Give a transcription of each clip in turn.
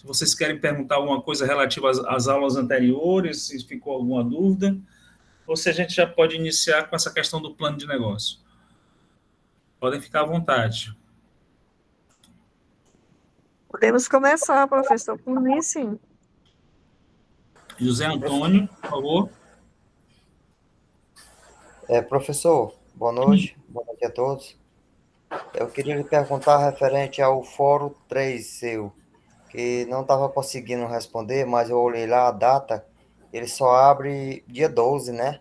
Se vocês querem perguntar alguma coisa relativa às aulas anteriores, se ficou alguma dúvida, ou se a gente já pode iniciar com essa questão do plano de negócio. Podem ficar à vontade. Podemos começar, professor, por mim, sim. José Antônio, por favor. Professor, boa noite a todos. Eu queria lhe perguntar referente ao Fórum 3 seu, que não estava conseguindo responder, mas eu olhei lá a data, ele só abre dia 12, né?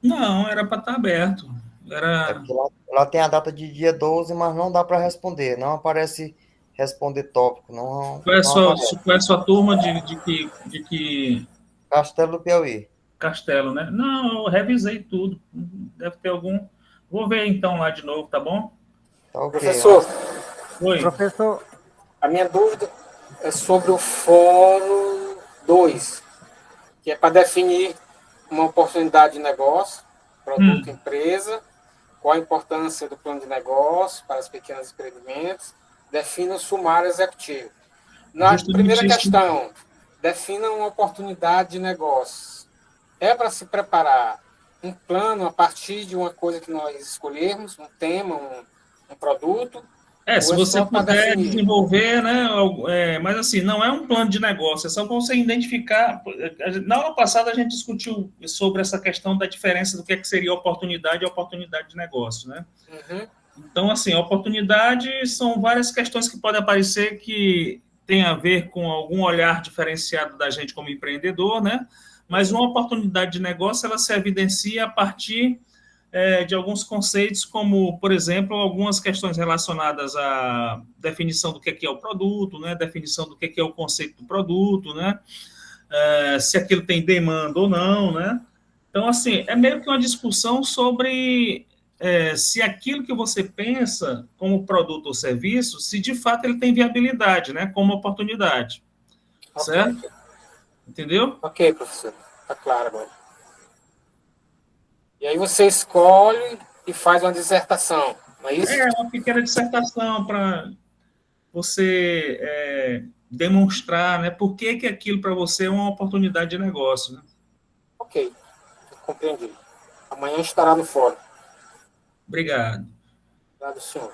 Não, era para estar aberto. Porque lá tem a data de dia 12, mas não dá para responder, não aparece responder tópico, não aparece. Qual é a sua turma de que Castelo do Piauí. castelo, né? Não, eu revisei tudo. Deve ter algum. Vou ver então lá de novo, tá bom? Tá ok. Professor, Oi. Professor, a minha dúvida é sobre o Fórum 2, que é para definir uma oportunidade de negócio, produto, empresa, qual a importância do plano de negócio para os pequenos empreendimentos, defina o sumário executivo. Na primeira questão, defina uma oportunidade de negócio. É para se preparar um plano a partir de uma coisa que nós escolhermos, um tema, um produto. Se você puder desenvolver, né? Mas assim, não é um plano de negócio, é só para você identificar. Na aula passada a gente discutiu sobre essa questão da diferença do que seria oportunidade e oportunidade de negócio, né? Uhum. Então, assim, oportunidade são várias questões que podem aparecer que tem a ver com algum olhar diferenciado da gente como empreendedor, né? Mas uma oportunidade de negócio, ela se evidencia a partir de alguns conceitos, como, por exemplo, algumas questões relacionadas à definição do que é o produto, né? Definição do que é o conceito do produto, né? Se aquilo tem demanda ou não, né? Então, assim, é meio que uma discussão sobre se aquilo que você pensa como produto ou serviço, se de fato ele tem viabilidade, né? Como oportunidade. Okay. Certo? Entendeu? Ok, professor. Está claro agora. E aí você escolhe e faz uma dissertação, não é isso? Uma pequena dissertação para você demonstrar, né, por que aquilo para você é uma oportunidade de negócio. Né? Ok, compreendi. Amanhã estará no fórum. Obrigado. Obrigado, senhor.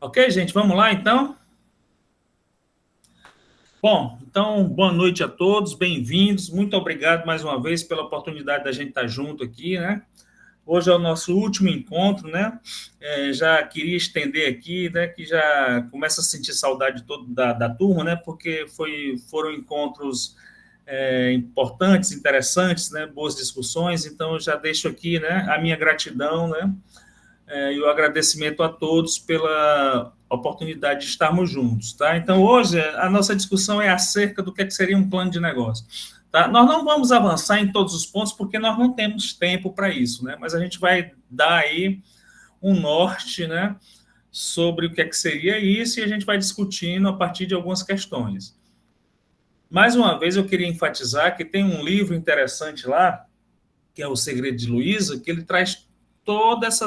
Ok, gente, vamos lá, então? Bom, então, boa noite a todos, bem-vindos, muito obrigado mais uma vez pela oportunidade da gente estar junto aqui, né? Hoje é o nosso último encontro, né? Já queria estender aqui, né? Que já começa a sentir saudade da turma, né? Porque foram encontros importantes, interessantes, né? Boas discussões. Então, eu já deixo aqui, né? A minha gratidão, né? E o agradecimento a todos pela oportunidade de estarmos juntos, tá? Então, hoje, a nossa discussão é acerca do que seria um plano de negócio. Tá? Nós não vamos avançar em todos os pontos, porque nós não temos tempo para isso, né? Mas a gente vai dar aí um norte, né, sobre o que seria isso, e a gente vai discutindo a partir de algumas questões. Mais uma vez, eu queria enfatizar que tem um livro interessante lá, que é O Segredo de Luísa, que ele traz todas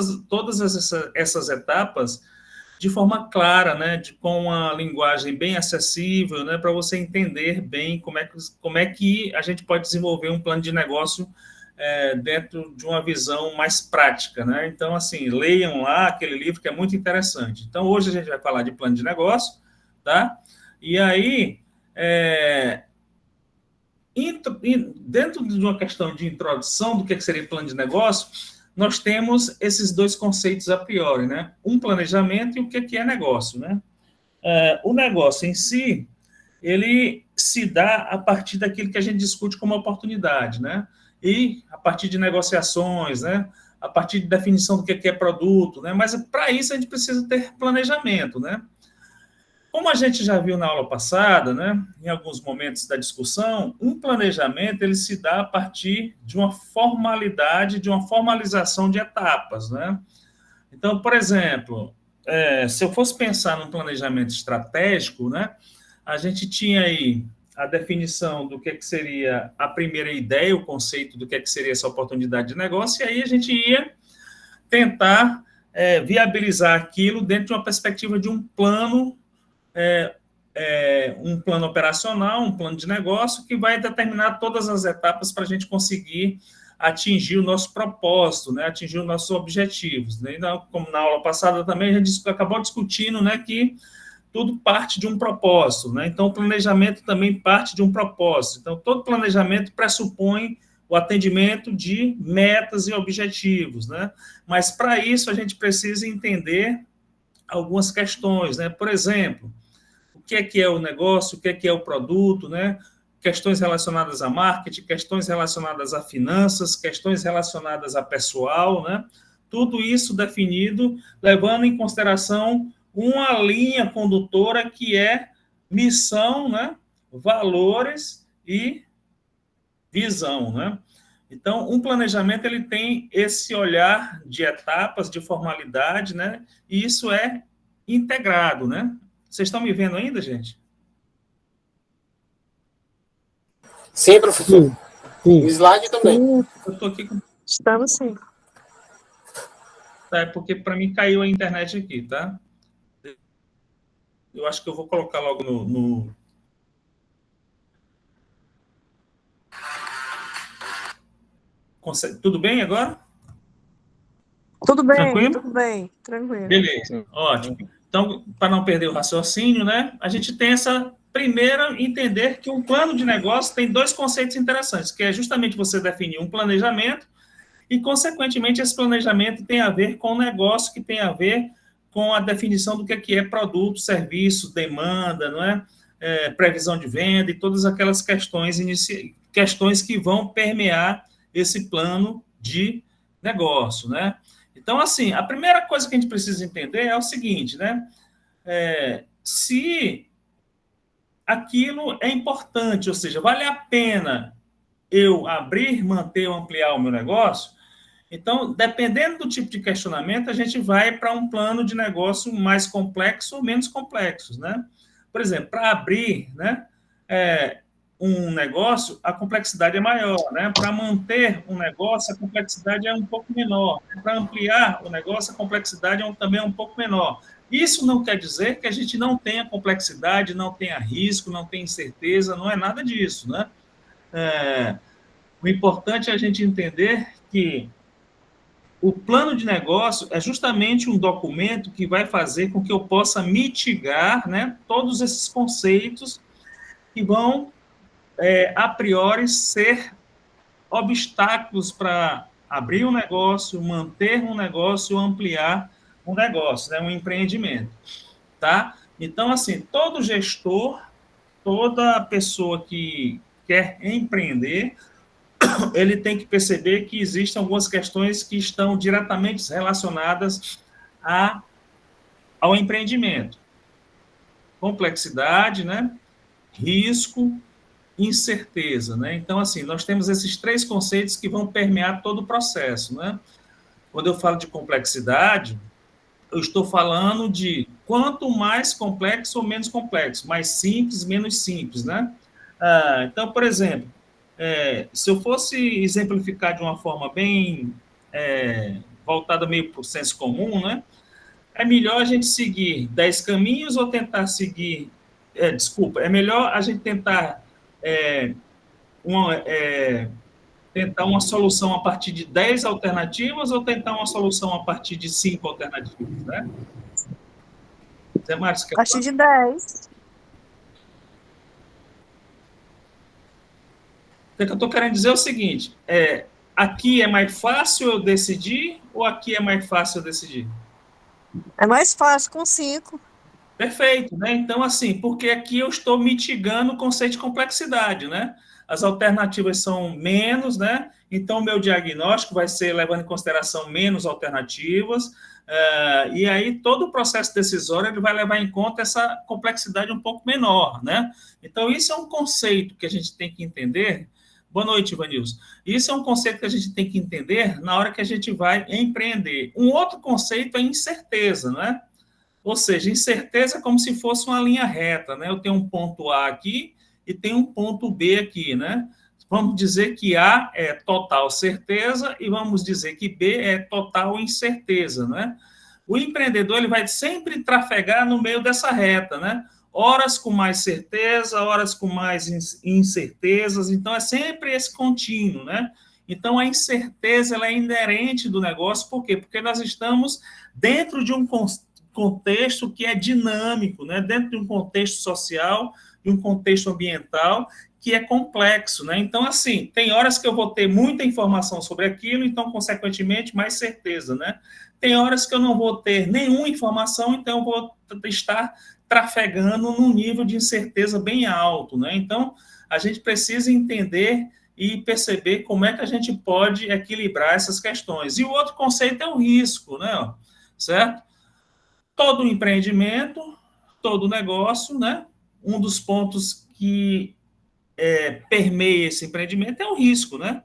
essas etapas de forma clara, né, com uma linguagem bem acessível, né, para você entender bem como é que a gente pode desenvolver um plano de negócio dentro de uma visão mais prática, né? Então, assim, leiam lá aquele livro que é muito interessante. Então, hoje a gente vai falar de plano de negócio, tá? E aí, dentro de uma questão de introdução do que seria plano de negócio, nós temos esses dois conceitos a priori, né? Um planejamento e o que é negócio, né? O negócio em si, ele se dá a partir daquilo que a gente discute como oportunidade, né? E a partir de negociações, né? A partir de definição do que é produto, né? Mas para isso a gente precisa ter planejamento, né? Como a gente já viu na aula passada, né, em alguns momentos da discussão, um planejamento ele se dá a partir de uma formalidade, de uma formalização de etapas, né? Então, por exemplo, se eu fosse pensar num planejamento estratégico, né, a gente tinha aí a definição do que seria a primeira ideia, o conceito do que seria essa oportunidade de negócio, e aí a gente ia tentar viabilizar aquilo dentro de uma perspectiva de um plano operacional, um plano de negócio que vai determinar todas as etapas para a gente conseguir atingir o nosso propósito, né, atingir os nossos objetivos. Né? Como na aula passada também, a gente acabou discutindo, né, que tudo parte de um propósito. Né? Então, o planejamento também parte de um propósito. Então, todo planejamento pressupõe o atendimento de metas e objetivos. Né? Mas, para isso, a gente precisa entender algumas questões. Né? Por exemplo, o que é o negócio, o que é o produto, né? Questões relacionadas a marketing, questões relacionadas a finanças, questões relacionadas a pessoal, né? Tudo isso definido, levando em consideração uma linha condutora que é missão, né? Valores e visão, né? Então, um planejamento ele tem esse olhar de etapas, de formalidade, né? E isso é integrado, né? Vocês estão me vendo ainda, gente? Sim, professor. Sim. O slide também. Sim, Eu estou aqui com... estamos sim. Tá, porque para mim caiu a internet aqui, tá? Eu acho que eu vou colocar logo no... Tudo bem agora? Tudo bem, Tranquilo? tudo bem, tranquilo. Beleza, ótimo. Então, para não perder o raciocínio, né, a gente tem essa primeira entender que um plano de negócio tem dois conceitos interessantes, que é justamente você definir um planejamento e, consequentemente, esse planejamento tem a ver com o negócio, que tem a ver com a definição do que é produto, serviço, demanda, não é? Previsão de venda e todas aquelas questões que vão permear esse plano de negócio, né? Então, assim, a primeira coisa que a gente precisa entender é o seguinte, né? Se aquilo é importante, ou seja, vale a pena eu abrir, manter ou ampliar o meu negócio, então, dependendo do tipo de questionamento, a gente vai para um plano de negócio mais complexo ou menos complexo, né? Por exemplo, para abrir, né, um negócio, a complexidade é maior, né? Para manter um negócio, a complexidade é um pouco menor. Para ampliar o negócio, a complexidade também é um pouco menor. Isso não quer dizer que a gente não tenha complexidade, não tenha risco, não tenha incerteza, não é nada disso, né? O importante é a gente entender que o plano de negócio é justamente um documento que vai fazer com que eu possa mitigar, né, todos esses conceitos que vão, a priori, ser obstáculos para abrir um negócio, manter um negócio, ampliar um negócio, né, um empreendimento, tá? Então, assim, todo gestor, toda pessoa que quer empreender, ele tem que perceber que existem algumas questões que estão diretamente relacionadas ao empreendimento. Complexidade, né? Risco, incerteza, né? Então, assim, nós temos esses três conceitos que vão permear todo o processo, né? Quando eu falo de complexidade, eu estou falando de quanto mais complexo ou menos complexo, mais simples, menos simples, né? Então, por exemplo, se eu fosse exemplificar de uma forma bem voltada meio para o senso comum, né? É melhor a gente seguir 10 caminhos ou tentar seguir... é melhor a gente tentar tentar uma solução a partir de 10 alternativas ou tentar uma solução a partir de 5 alternativas, né? Zé Márcio, A partir de 10. O que eu estou querendo dizer é o seguinte, aqui é mais fácil eu decidir ou aqui é mais fácil eu decidir? É mais fácil com 5. Perfeito, né? Então, assim, porque aqui eu estou mitigando o conceito de complexidade, né? As alternativas são menos, né? Então, o meu diagnóstico vai ser levando em consideração menos alternativas, e aí todo o processo decisório ele vai levar em conta essa complexidade um pouco menor, né? Então, isso é um conceito que a gente tem que entender. Boa noite, Ivanilson. Isso é um conceito que a gente tem que entender na hora que a gente vai empreender. Um outro conceito é incerteza, não é? Ou seja, incerteza é como se fosse uma linha reta, né? Eu tenho um ponto A aqui e tenho um ponto B aqui, né? Vamos dizer que A é total certeza e vamos dizer que B é total incerteza, né? O empreendedor ele vai sempre trafegar no meio dessa reta, né? Horas com mais certeza, horas com mais incertezas, então é sempre esse contínuo, né? Então a incerteza ela é inerente do negócio, por quê? Porque nós estamos dentro de um contexto que é dinâmico, né? Dentro de um contexto social, de um contexto ambiental que é complexo, né? Então, assim, tem horas que eu vou ter muita informação sobre aquilo, então, consequentemente, mais certeza, né? Tem horas que eu não vou ter nenhuma informação, então eu vou estar trafegando num nível de incerteza bem alto, né? Então, a gente precisa entender e perceber como é que a gente pode equilibrar essas questões. E o outro conceito é o risco, né? Certo? Todo empreendimento, todo negócio, né? Um dos pontos que permeia esse empreendimento é o risco, né?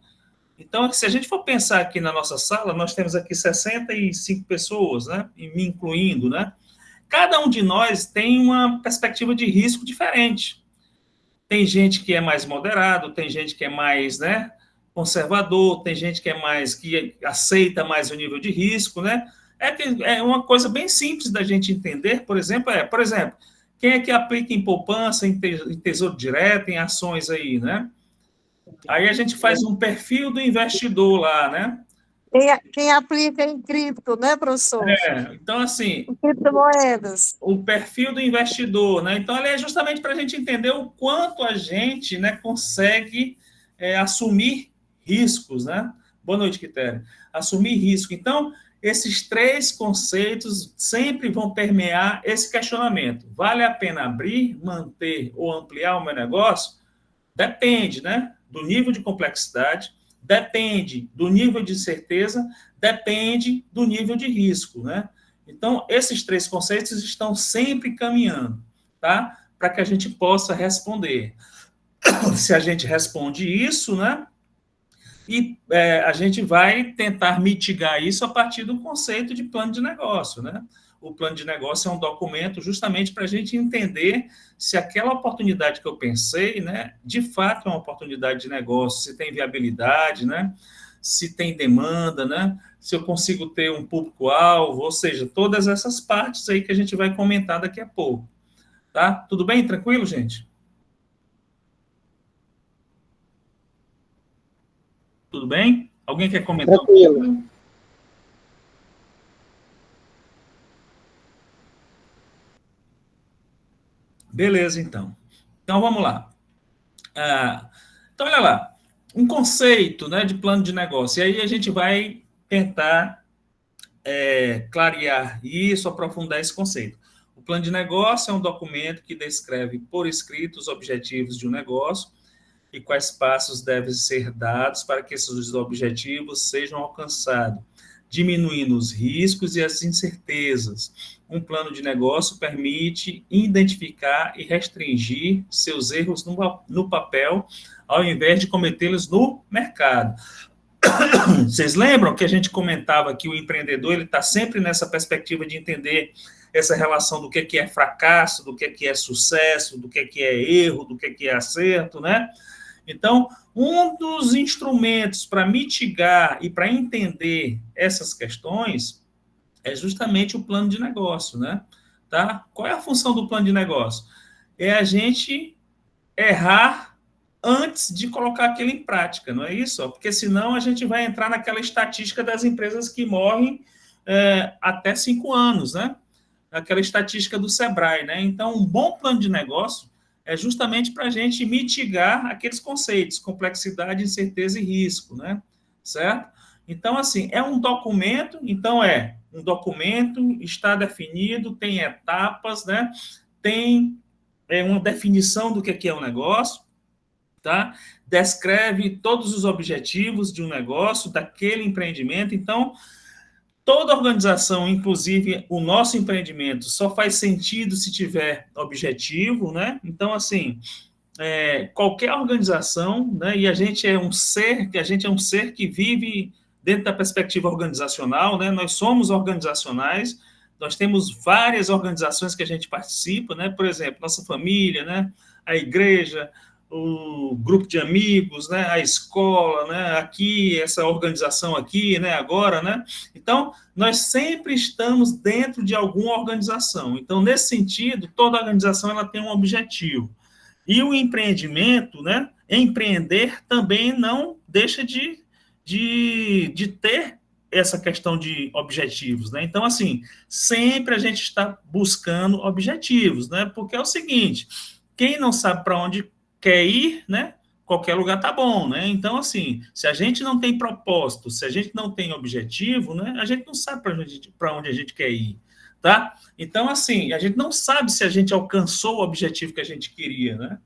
Então, se a gente for pensar aqui na nossa sala, nós temos aqui 65 pessoas, né? E me incluindo, né? Cada um de nós tem uma perspectiva de risco diferente. Tem gente que é mais moderado, tem gente que é mais, né, conservador, tem gente que é mais, que aceita mais o nível de risco, né? É uma coisa bem simples da gente entender, por exemplo, quem é que aplica em poupança, em tesouro direto, em ações aí, né? Aí a gente faz um perfil do investidor lá, né? Quem aplica em cripto, né, professor? Então, assim, Em criptomoedas. o perfil do investidor, né? Então, ele é justamente para a gente entender o quanto a gente, né, consegue assumir riscos, né? Boa noite, Quitéria. Assumir risco. Então, esses três conceitos sempre vão permear esse questionamento. Vale a pena abrir, manter ou ampliar o meu negócio? Depende, né? Do nível de complexidade, depende do nível de certeza, depende do nível de risco, né? Então, esses três conceitos estão sempre caminhando, tá? Para que a gente possa responder. Se a gente responde isso, né? E a gente vai tentar mitigar isso a partir do conceito de plano de negócio, né? O plano de negócio é um documento justamente para a gente entender se aquela oportunidade que eu pensei, né, de fato é uma oportunidade de negócio, se tem viabilidade, né, se tem demanda, né, se eu consigo ter um público-alvo, ou seja, todas essas partes aí que a gente vai comentar daqui a pouco. Tá? Tudo bem? Tranquilo, gente? Tudo bem? Alguém quer comentar? Tranquilo. Beleza, então. Então, vamos lá. Então, olha lá. Um conceito, né, de plano de negócio. E aí a gente vai tentar clarear isso, aprofundar esse conceito. O plano de negócio é um documento que descreve por escrito os objetivos de um negócio e quais passos devem ser dados para que esses objetivos sejam alcançados, diminuindo os riscos e as incertezas. Um plano de negócio permite identificar e restringir seus erros no papel, ao invés de cometê-los no mercado. Vocês lembram que a gente comentava que o empreendedor ele está sempre nessa perspectiva de entender essa relação do que é fracasso, do que é sucesso, do que é erro, do que é acerto, né? Então, um dos instrumentos para mitigar e para entender essas questões é justamente o plano de negócio, né? Tá? Qual é a função do plano de negócio? É a gente errar antes de colocar aquilo em prática, não é isso? Porque senão a gente vai entrar naquela estatística das empresas que morrem até 5 anos, né? Aquela estatística do Sebrae, né? Então, um bom plano de negócio é justamente para a gente mitigar aqueles conceitos, complexidade, incerteza e risco, né? Certo? Então, assim, é um documento, está definido, tem etapas, né? Tem uma definição do que é um negócio, tá? Descreve todos os objetivos de um negócio, daquele empreendimento. Então, toda organização, inclusive o nosso empreendimento, só faz sentido se tiver objetivo, né? Então, assim, qualquer organização, né? E a gente é um ser que vive dentro da perspectiva organizacional, né? Nós somos organizacionais, nós temos várias organizações que a gente participa, né? Por exemplo, nossa família, né? A igreja, o grupo de amigos, né, a escola, né, aqui, essa organização aqui, né, agora, né? Então, nós sempre estamos dentro de alguma organização. Então, nesse sentido, toda organização ela tem um objetivo. E o empreendimento, né, empreender também não deixa de ter essa questão de objetivos, né? Então, assim, sempre a gente está buscando objetivos, né? Porque é o seguinte, quem não sabe para onde quer ir, né? Qualquer lugar tá bom, né? Então, assim, se a gente não tem propósito, se a gente não tem objetivo, né? A gente não sabe para onde a gente quer ir, tá? Então, assim, a gente não sabe se a gente alcançou o objetivo que a gente queria, né?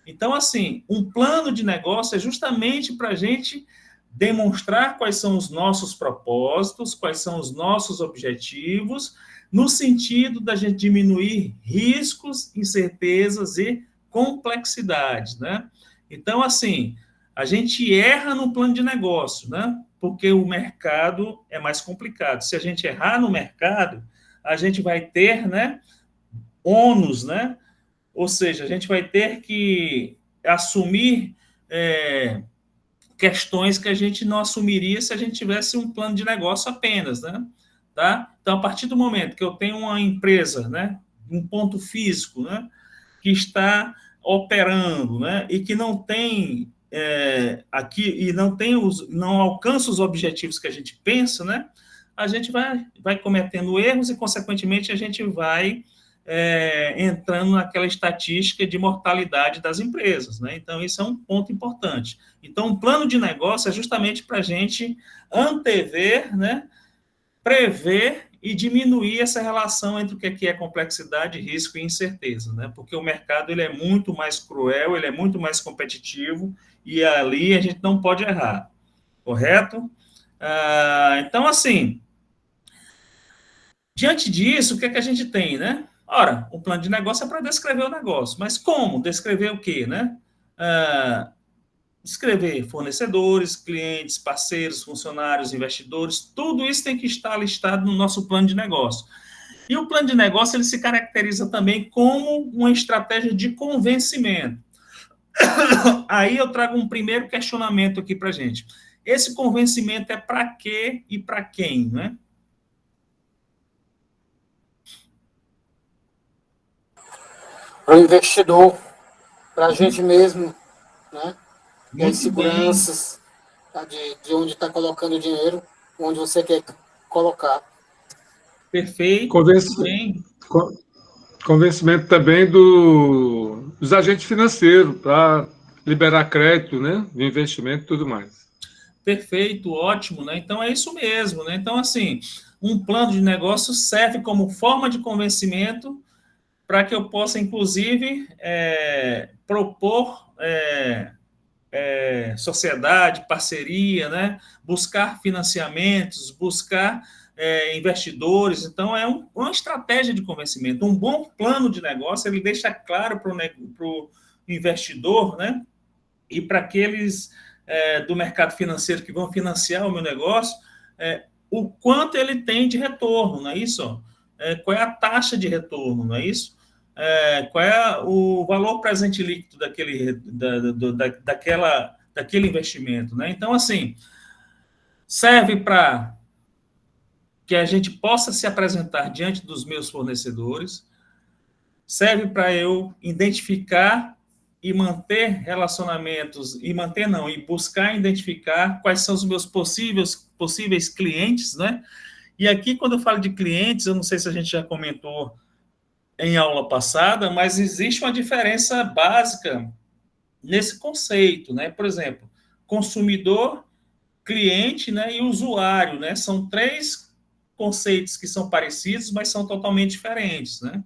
Então, assim, um plano de negócio é justamente para a gente demonstrar quais são os nossos propósitos, quais são os nossos objetivos, no sentido da gente diminuir riscos, incertezas e complexidades, né? Então, assim, a gente erra no plano de negócio, né? Porque o mercado é mais complicado. Se a gente errar no mercado, a gente vai ter, né, ônus, né? Ou seja, a gente vai ter que assumir questões que a gente não assumiria se a gente tivesse um plano de negócio apenas, né? Tá? Então, a partir do momento que eu tenho uma empresa, né, um ponto físico, né, que está operando, né, e que não tem aqui e não alcança os objetivos que a gente pensa, né, a gente vai cometendo erros e, consequentemente, a gente vai entrando naquela estatística de mortalidade das empresas, né? Então, isso é um ponto importante. Então, um plano de negócio é justamente para a gente antever, né, prever e diminuir essa relação entre o que é complexidade, risco e incerteza, né? Porque o mercado ele é muito mais cruel, ele é muito mais competitivo e ali a gente não pode errar, correto? Então, assim, diante disso, o que é que a gente tem, né? Ora, o plano de negócio é para descrever o negócio, mas como? Descrever o quê, né? Descrever fornecedores, clientes, parceiros, funcionários, investidores, tudo isso tem que estar listado no nosso plano de negócio. E o plano de negócio ele se caracteriza também como uma estratégia de convencimento. Aí eu trago um primeiro questionamento aqui para a gente. Esse convencimento é para quê e para quem, né? Para o investidor, para a gente mesmo, né? E as Muito bem. seguranças de onde está colocando o dinheiro, onde você quer colocar. Perfeito. Convenci- con- Convencimento também dos agentes financeiros para liberar crédito, né, de investimento e tudo mais. Perfeito, ótimo, né? Então é isso mesmo, né? Então, assim, um plano de negócio serve como forma de convencimento para que eu possa, inclusive, propor sociedade, parceria, né? Buscar financiamentos, buscar investidores. Então, é uma estratégia de convencimento. Um bom plano de negócio, ele deixa claro para o investidor, né? E para aqueles do mercado financeiro que vão financiar o meu negócio, o quanto ele tem de retorno, não é isso? Qual é a taxa de retorno, não é isso? Qual é o valor presente líquido daquele investimento, né? Então, assim, serve para que a gente possa se apresentar diante dos meus fornecedores, serve para eu identificar e manter relacionamentos, e buscar identificar quais são os meus possíveis clientes, né? E aqui, quando eu falo de clientes, eu não sei se a gente já comentou em aula passada, mas existe uma diferença básica nesse conceito, né? Por exemplo, consumidor, cliente, né, e usuário, né? São três conceitos que são parecidos, mas são totalmente diferentes, né?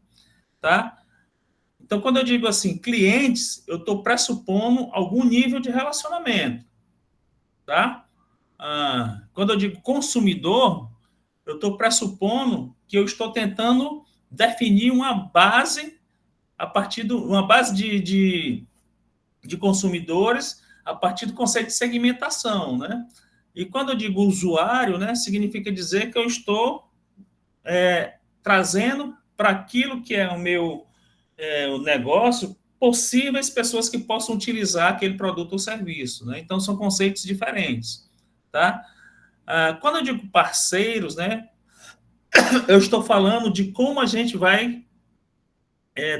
Tá? Então, quando eu digo assim, clientes, eu estou pressupondo algum nível de relacionamento, tá? Quando eu digo consumidor, eu estou pressupondo que eu estou tentando definir uma base a partir de uma base de consumidores a partir do conceito de segmentação, né? E quando eu digo usuário, né, significa dizer que eu estou trazendo para aquilo que é o meu o negócio possíveis pessoas que possam utilizar aquele produto ou serviço, né? Então, são conceitos diferentes, tá? Quando eu digo parceiros, né, eu estou falando de como a gente vai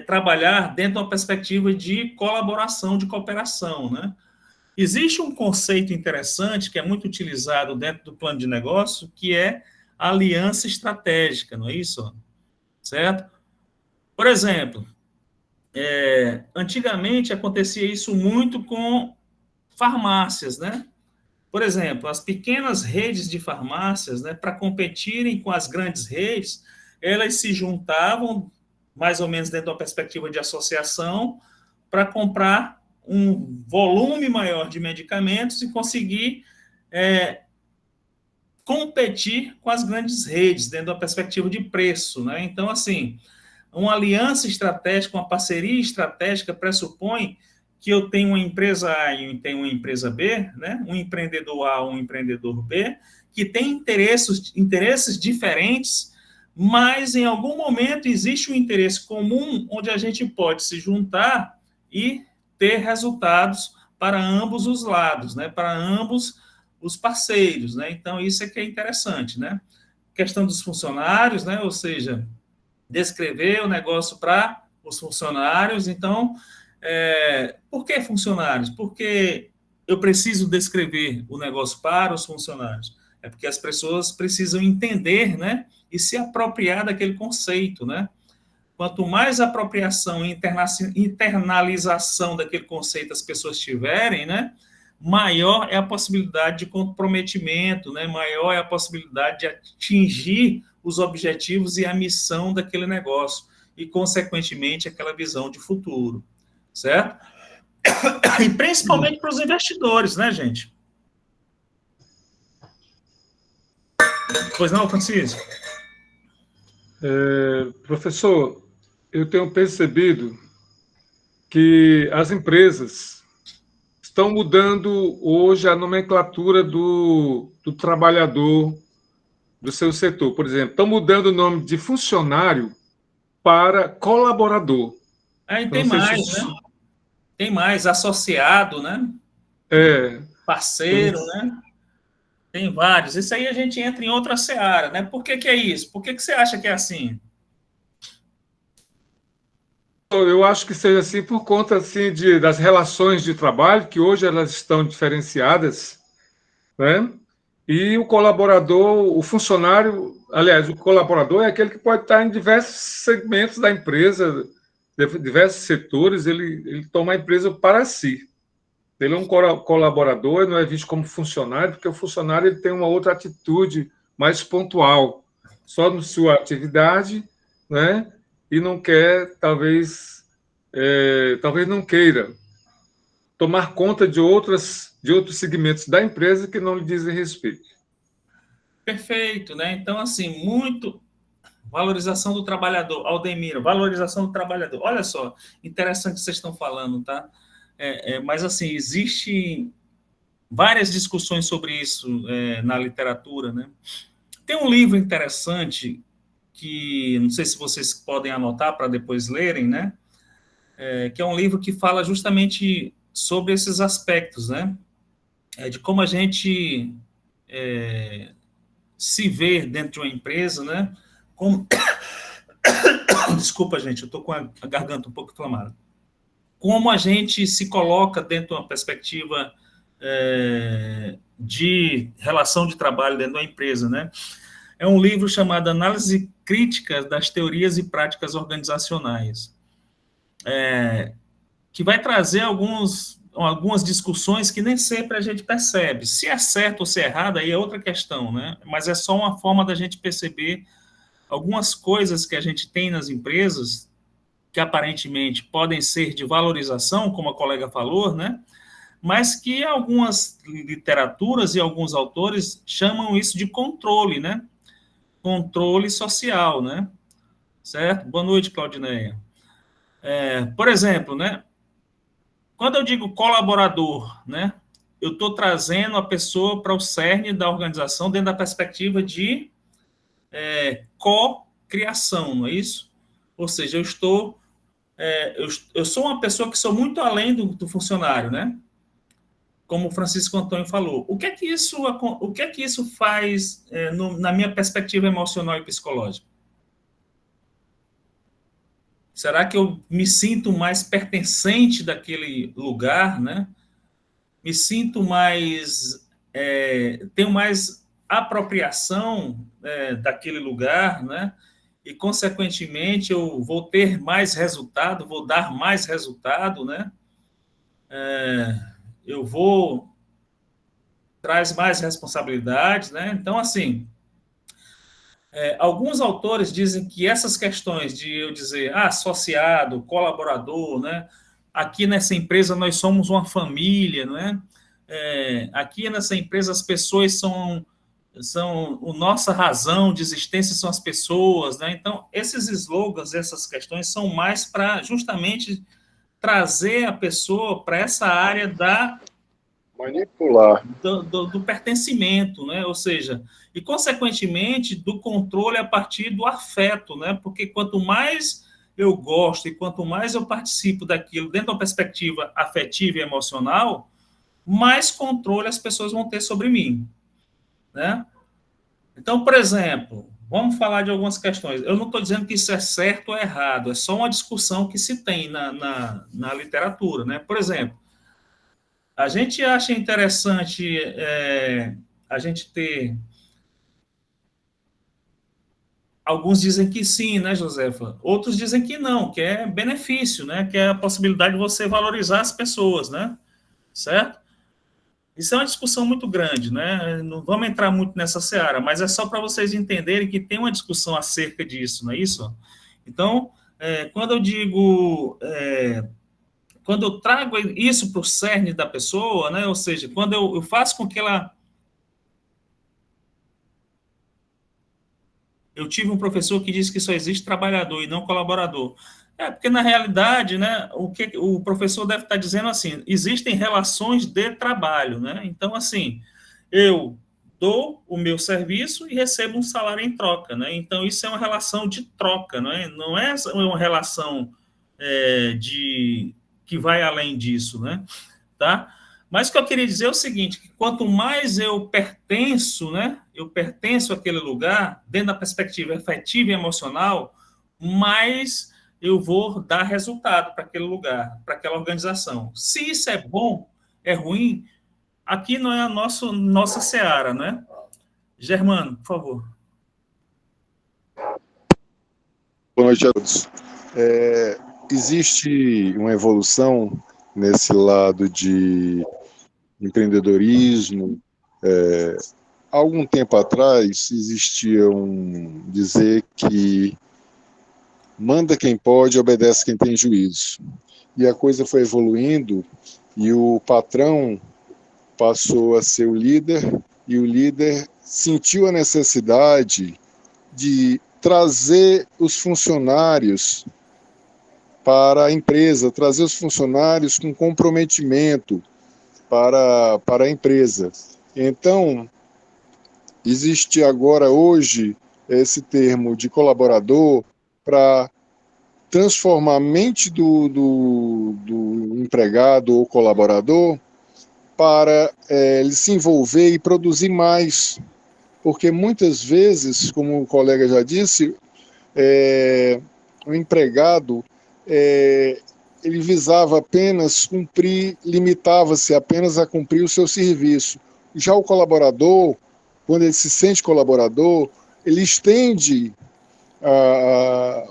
trabalhar dentro de uma perspectiva de colaboração, de cooperação, né? Existe um conceito interessante que é muito utilizado dentro do plano de negócio, que é a aliança estratégica, não é isso? Certo? Por exemplo, antigamente acontecia isso muito com farmácias, né? Por exemplo, as pequenas redes de farmácias, né, para competirem com as grandes redes, elas se juntavam, mais ou menos dentro de uma perspectiva de associação, para comprar um volume maior de medicamentos e conseguir competir com as grandes redes, dentro da perspectiva de preço, né? Então, assim, uma aliança estratégica, uma parceria estratégica pressupõe que eu tenho uma empresa A e tenho uma empresa B, né? Um empreendedor A, um empreendedor B, que tem interesses diferentes, mas em algum momento existe um interesse comum onde a gente pode se juntar e ter resultados para ambos os lados, né? Para ambos os parceiros, né? Então, isso é que é interessante, né? Questão dos funcionários, né? Ou seja, descrever o negócio para os funcionários. Então, por que funcionários? Porque eu preciso descrever o negócio para os funcionários. É porque as pessoas precisam entender, né? E se apropriar daquele conceito, né? Quanto mais apropriação e internalização daquele conceito as pessoas tiverem, né? Maior é a possibilidade de comprometimento, né? Maior é a possibilidade de atingir os objetivos e a missão daquele negócio e, consequentemente, aquela visão de futuro, certo? E principalmente para os investidores, né, gente? Pois não, Francisco? Professor, eu tenho percebido que as empresas estão mudando hoje a nomenclatura do trabalhador do seu setor. Por exemplo, estão mudando o nome de funcionário para colaborador. E tem mais, né? Tem mais, associado, né? Parceiro, né? Tem vários. Isso aí a gente entra em outra seara, né? Por que é isso? Por que você acha que é assim? Eu acho que seja assim por conta assim, das relações de trabalho, que hoje elas estão diferenciadas, né? E o colaborador, o funcionário, aliás, o colaborador é aquele que pode estar em diversos segmentos da empresa, diversos setores, ele toma a empresa para si. Ele é um colaborador, ele não é visto como funcionário, porque o funcionário ele tem uma outra atitude mais pontual, só na sua atividade, né? E não quer, talvez não queira tomar conta de outros segmentos da empresa que não lhe dizem respeito. Perfeito, né? Então, assim, muito valorização do trabalhador. Aldemiro, valorização do trabalhador. Olha só, interessante o que vocês estão falando, tá? Mas, assim, existem várias discussões sobre isso na literatura, né? Tem um livro interessante que, não sei se vocês podem anotar para depois lerem, né? Que é um livro que fala justamente sobre esses aspectos, né? De como a gente se vê dentro de uma empresa, né? Como... Desculpa, gente, eu estou com a garganta um pouco inflamada. Como a gente se coloca dentro de uma perspectiva de relação de trabalho dentro da empresa, né? É um livro chamado Análise Crítica das Teorias e Práticas Organizacionais, que vai trazer algumas discussões que nem sempre a gente percebe. Se é certo ou se é errado, aí é outra questão, né? Mas é só uma forma da gente perceber algumas coisas que a gente tem nas empresas que aparentemente podem ser de valorização, como a colega falou, né? Mas que algumas literaturas e alguns autores chamam isso de controle, né? Controle social, né? Certo? Boa noite, Claudineia. Por exemplo, né? Quando eu digo colaborador, né? Eu estou trazendo a pessoa para o cerne da organização dentro da perspectiva de co-criação, não é isso? Ou seja, eu estou eu sou uma pessoa que sou muito além do funcionário, né? Como o Francisco Antônio falou. O que é que isso faz na minha perspectiva emocional e psicológica? Será que eu me sinto mais pertencente daquele lugar, né? Me sinto mais, tenho mais apropriação daquele lugar, né? E, consequentemente, eu vou ter mais resultado, vou dar mais resultado, né? Eu vou traz mais responsabilidades, né? Então, assim, alguns autores dizem que essas questões de eu dizer associado, colaborador, né? Aqui nessa empresa nós somos uma família, não é? Aqui nessa empresa as pessoas são a nossa razão de existência são as pessoas, né? Então, esses slogans, essas questões são mais para justamente trazer a pessoa para essa área manipular do pertencimento, né? Ou seja, e consequentemente do controle a partir do afeto, né? Porque quanto mais eu gosto e quanto mais eu participo daquilo dentro de uma perspectiva afetiva e emocional, mais controle as pessoas vão ter sobre mim, né? Então, por exemplo, vamos falar de algumas questões. Eu não estou dizendo que isso é certo ou errado, é só uma discussão que se tem na literatura, né? Por exemplo, a gente acha interessante a gente ter. Alguns dizem que sim, né, Josefa? Outros dizem que não, que é benefício, né? Que é a possibilidade de você valorizar as pessoas, né? Certo? Isso é uma discussão muito grande, né? Não vamos entrar muito nessa seara, mas é só para vocês entenderem que tem uma discussão acerca disso, não é isso? Então, quando eu digo, quando eu trago isso para o cerne da pessoa, né? Ou seja, quando eu faço com que ela. Eu tive um professor que disse que só existe trabalhador e não colaborador. Porque na realidade, né, o que o professor deve estar dizendo assim, existem relações de trabalho, né? Então, assim, eu dou o meu serviço e recebo um salário em troca, né? Então, isso é uma relação de troca, não é uma relação que vai além disso, né? Tá? Mas o que eu queria dizer é o seguinte, que quanto mais eu pertenço, né? Eu pertenço àquele lugar, dentro da perspectiva afetiva e emocional, mais eu vou dar resultado para aquele lugar, para aquela organização. Se isso é bom, é ruim, aqui não é a nossa seara, né? Germano, por favor. Boa noite a todos. Existe uma evolução nesse lado de empreendedorismo. Há algum tempo atrás existia dizer que manda quem pode, obedece quem tem juízo. E a coisa foi evoluindo e o patrão passou a ser o líder e o líder sentiu a necessidade de trazer os funcionários para a empresa, trazer os funcionários com comprometimento para a empresa. Então, existe agora, hoje, esse termo de colaborador para transformar a mente do empregado ou colaborador para ele se envolver e produzir mais. Porque muitas vezes, como o colega já disse, o empregado ele visava apenas cumprir, limitava-se apenas a cumprir o seu serviço. Já o colaborador, quando ele se sente colaborador, ele estende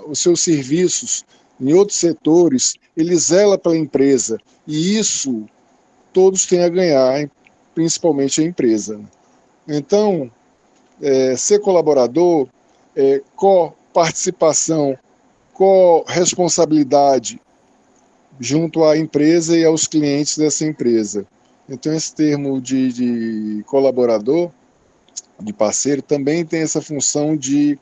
os seus serviços em outros setores, ele zela pela empresa, e isso todos têm a ganhar, principalmente a empresa. Então, ser colaborador, co-participação, co-responsabilidade junto à empresa e aos clientes dessa empresa. Então, esse termo de colaborador, de parceiro, também tem essa função de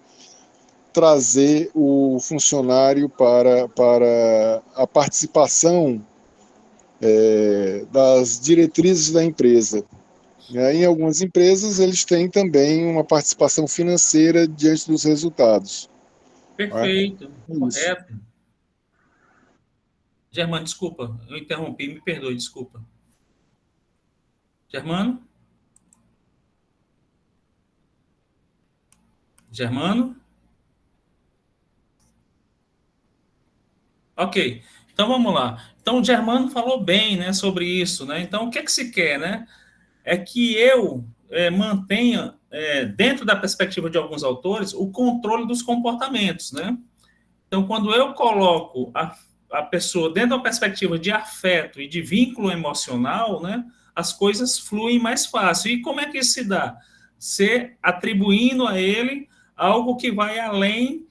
trazer o funcionário para a participação das diretrizes da empresa. Em algumas empresas, eles têm também uma participação financeira diante dos resultados. Perfeito, correto. Germano, desculpa, eu interrompi, me perdoe, desculpa. Germano? Germano? Ok, então vamos lá. Então o Germano falou bem, né, sobre isso, né? Então o que é que se quer, né? É que eu mantenha, dentro da perspectiva de alguns autores, o controle dos comportamentos, né? Então, quando eu coloco a pessoa dentro da perspectiva de afeto e de vínculo emocional, né, as coisas fluem mais fácil. E como é que isso se dá? Se atribuindo a ele algo que vai além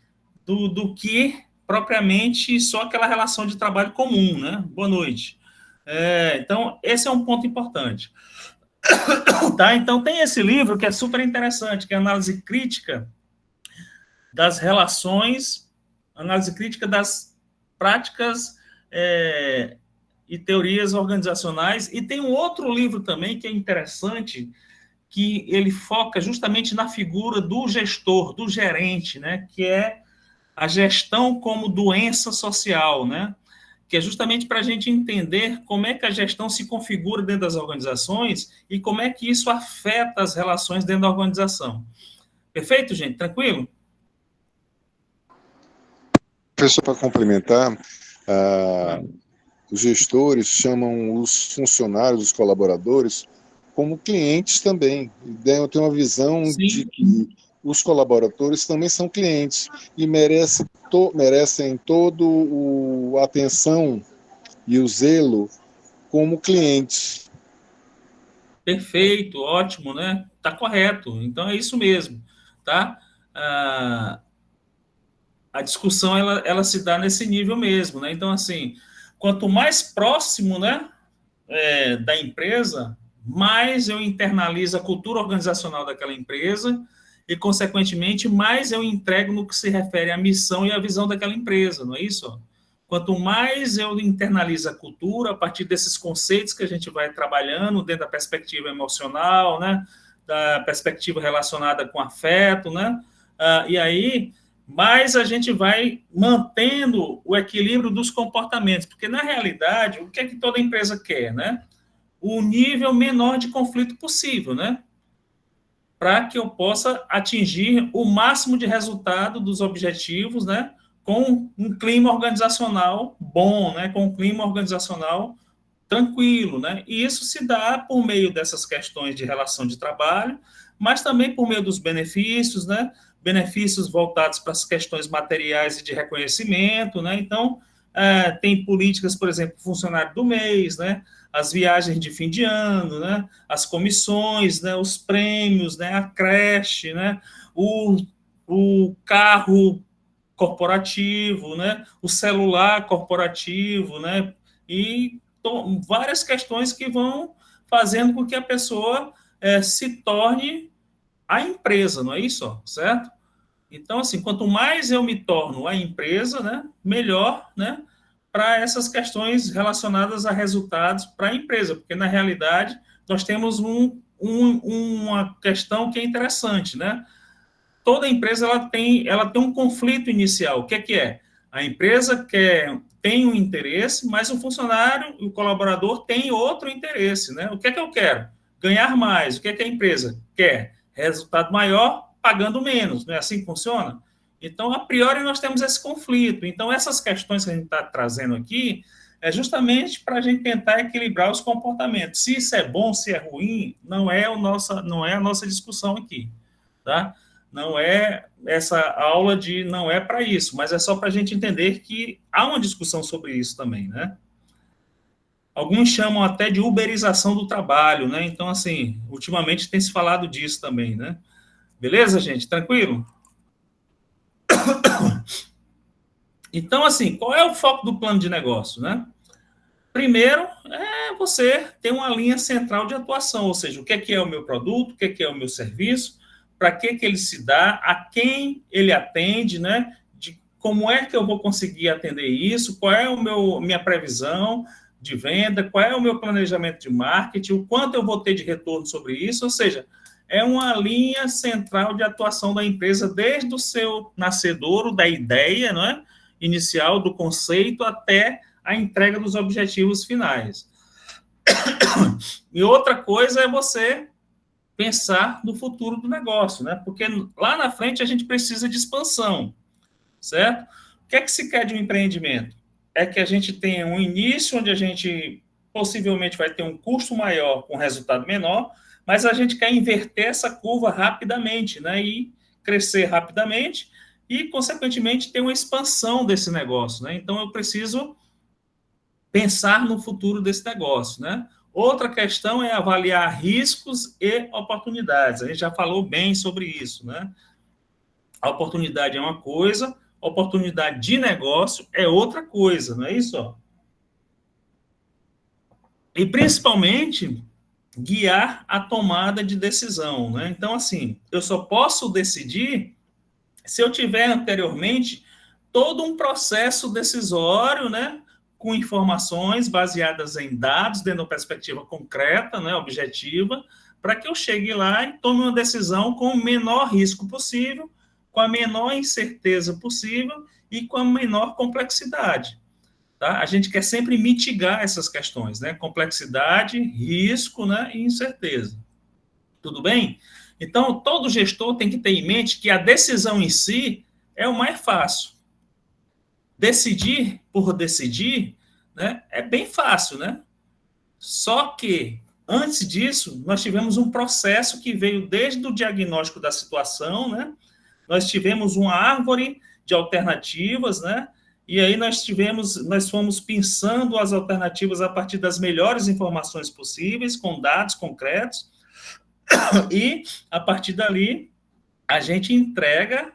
do que propriamente só aquela relação de trabalho comum, né? Boa noite. Então, esse é um ponto importante. Tá? Então, tem esse livro que é super interessante, que é a análise crítica das relações, análise crítica das práticas e teorias organizacionais. E tem um outro livro também que é interessante, que ele foca justamente na figura do gestor, do gerente, né? Que é a gestão como doença social, né? Que é justamente para a gente entender como é que a gestão se configura dentro das organizações e como é que isso afeta as relações dentro da organização. Perfeito, gente? Tranquilo? Professor, para complementar, os gestores chamam os funcionários, os colaboradores, como clientes também. Tem uma visão Sim. de que os colaboradores também são clientes e merecem toda a atenção e o zelo como clientes. Perfeito, ótimo, né? Tá correto. Então é isso mesmo, tá? A discussão ela se dá nesse nível mesmo, né? Então assim, quanto mais próximo, né, da empresa, mais eu internalizo a cultura organizacional daquela empresa e, consequentemente, mais eu entrego no que se refere à missão e à visão daquela empresa, não é isso? Quanto mais eu internalizo a cultura, a partir desses conceitos que a gente vai trabalhando dentro da perspectiva emocional, né, da perspectiva relacionada com afeto, né, e aí mais a gente vai mantendo o equilíbrio dos comportamentos, porque, na realidade, o que é que toda empresa quer, né? O nível menor de conflito possível, né? Para que eu possa atingir o máximo de resultado dos objetivos, né? Com um clima organizacional bom, né? Com um clima organizacional tranquilo, né? E isso se dá por meio dessas questões de relação de trabalho, mas também por meio dos benefícios, né? Benefícios voltados para as questões materiais e de reconhecimento, né? Então, tem políticas, por exemplo, funcionário do mês, né? As viagens de fim de ano, né? As comissões, né? Os prêmios, né? A creche, né? O carro corporativo, né? O celular corporativo, né? E várias questões que vão fazendo com que a pessoa se torne a empresa, não é isso? Certo? Então, assim, quanto mais eu me torno a empresa, né, melhor, né, para essas questões relacionadas a resultados para a empresa, porque, na realidade, nós temos uma questão que é interessante, né? Toda empresa ela tem um conflito inicial. O que é? A empresa tem um interesse, mas o funcionário, o colaborador tem outro interesse, né? O que é que eu quero? Ganhar mais. O que é que a empresa quer? Resultado maior, pagando menos. Não é assim que funciona? Então, a priori, nós temos esse conflito. Então, essas questões que a gente está trazendo aqui é justamente para a gente tentar equilibrar os comportamentos. Se isso é bom, se é ruim, não é a nossa discussão aqui, tá? Não é essa aula não é para isso, mas é só para a gente entender que há uma discussão sobre isso também, né? Alguns chamam até de uberização do trabalho, né? Então, assim, ultimamente tem se falado disso também, né? Beleza, gente? Tranquilo? Então, assim, qual é o foco do plano de negócio, né? Primeiro, você ter uma linha central de atuação, ou seja, o que é o meu produto, o que é o meu serviço, para que ele se dá, a quem ele atende, né? De como é que eu vou conseguir atender isso, qual é minha previsão de venda, qual é o meu planejamento de marketing, o quanto eu vou ter de retorno sobre isso, ou seja, é uma linha central de atuação da empresa desde o seu nascedouro, da ideia, não é? Inicial, do conceito, até a entrega dos objetivos finais. E outra coisa é você pensar no futuro do negócio, né? Porque lá na frente a gente precisa de expansão, certo? O que é que se quer de um empreendimento? É que a gente tenha um início onde a gente possivelmente vai ter um custo maior com resultado menor, mas a gente quer inverter essa curva rapidamente, né? E crescer rapidamente e, consequentemente, ter uma expansão desse negócio, né? Então, eu preciso pensar no futuro desse negócio, né? Outra questão é avaliar riscos e oportunidades. A gente já falou bem sobre isso, né? A oportunidade é uma coisa, a oportunidade de negócio é outra coisa, não é isso? E, principalmente, guiar a tomada de decisão, né? Então, assim, eu só posso decidir se eu tiver anteriormente todo um processo decisório, né? Com informações baseadas em dados, dentro de uma perspectiva concreta, né, objetiva, para que eu chegue lá e tome uma decisão com o menor risco possível, com a menor incerteza possível e com a menor complexidade. Tá? A gente quer sempre mitigar essas questões, né? Complexidade, risco, né, e incerteza. Tudo bem? Então, todo gestor tem que ter em mente que a decisão em si é o mais fácil. Decidir por decidir, né, é bem fácil, né? Só que, antes disso, nós tivemos um processo que veio desde o diagnóstico da situação, né? Nós tivemos uma árvore de alternativas, né? E aí nós fomos pensando as alternativas a partir das melhores informações possíveis, com dados concretos, e, a partir dali, a gente entrega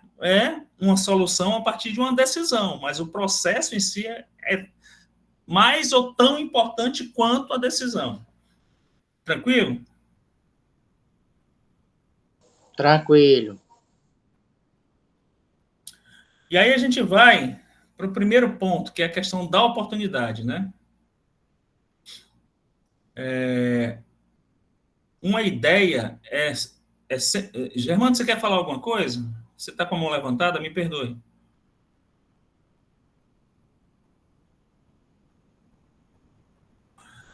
uma solução a partir de uma decisão, mas o processo em si é mais ou tão importante quanto a decisão. Tranquilo? Tranquilo. E aí a gente vai para o primeiro ponto, que é a questão da oportunidade, né? Uma ideia Germano, você quer falar alguma coisa? Você está com a mão levantada? Me perdoe.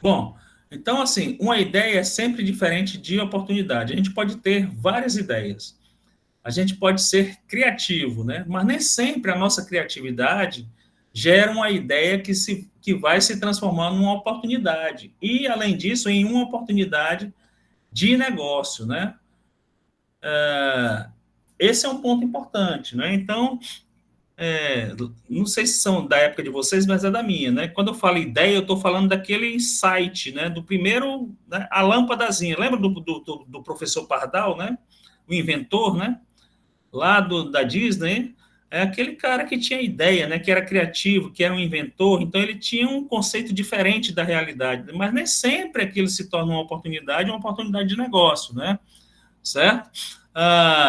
Bom, então, assim, uma ideia é sempre diferente de oportunidade. A gente pode ter várias ideias. A gente pode ser criativo, né? Mas nem sempre a nossa criatividade gera uma ideia que vai se transformar numa oportunidade. E, além disso, em uma oportunidade de negócio, né? Esse é um ponto importante, né? Então, não sei se são da época de vocês, mas é da minha, né? Quando eu falo ideia, eu estou falando daquele insight, né? Do primeiro, né? A lâmpadazinha. Lembra do professor Pardal, né? O inventor, né? Lá da Disney, é aquele cara que tinha ideia, né? Que era criativo, que era um inventor, então ele tinha um conceito diferente da realidade, mas nem sempre aquilo se torna uma oportunidade de negócio, né? Certo?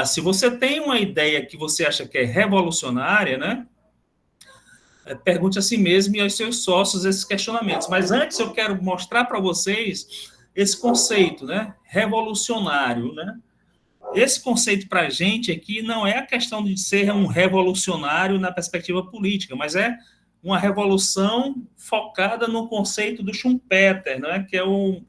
Se você tem uma ideia que você acha que é revolucionária, né? Pergunte a si mesmo e aos seus sócios esses questionamentos. Mas antes eu quero mostrar para vocês esse conceito, né? Revolucionário, né? Esse conceito para a gente aqui não é a questão de ser um revolucionário na perspectiva política, mas é uma revolução focada no conceito do Schumpeter, né? Que é o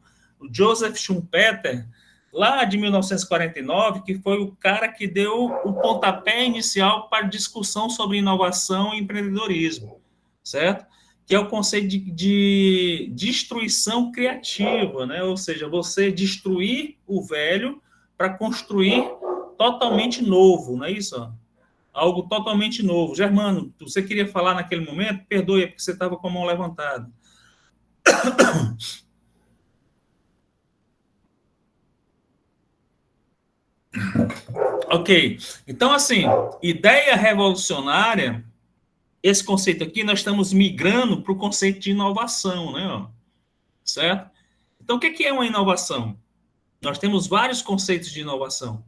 Joseph Schumpeter, lá de 1949, que foi o cara que deu o pontapé inicial para a discussão sobre inovação e empreendedorismo, certo? Que é o conceito de destruição criativa, né? Ou seja, você destruir o velho para construir totalmente novo, não é isso? Algo totalmente novo. Germano, você queria falar naquele momento? Perdoe, porque você estava com a mão levantada. Ok. Então, assim, ideia revolucionária, esse conceito aqui, nós estamos migrando para o conceito de inovação, né? Certo? Então, o que é uma inovação? Nós temos vários conceitos de inovação.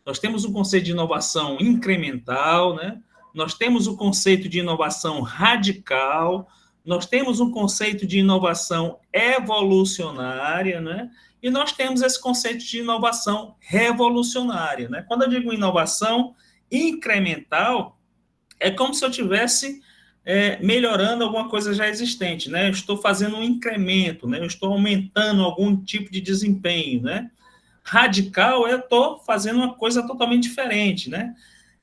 Nós temos o conceito de inovação incremental, né? Nós temos o conceito de inovação radical, nós temos um conceito de inovação evolucionária, né? E nós temos esse conceito de inovação revolucionária, né? Quando eu digo inovação incremental, é como se eu tivesse melhorando alguma coisa já existente, né? Eu estou fazendo um incremento, né? Eu estou aumentando algum tipo de desempenho, né? Radical, eu estou fazendo uma coisa totalmente diferente, né?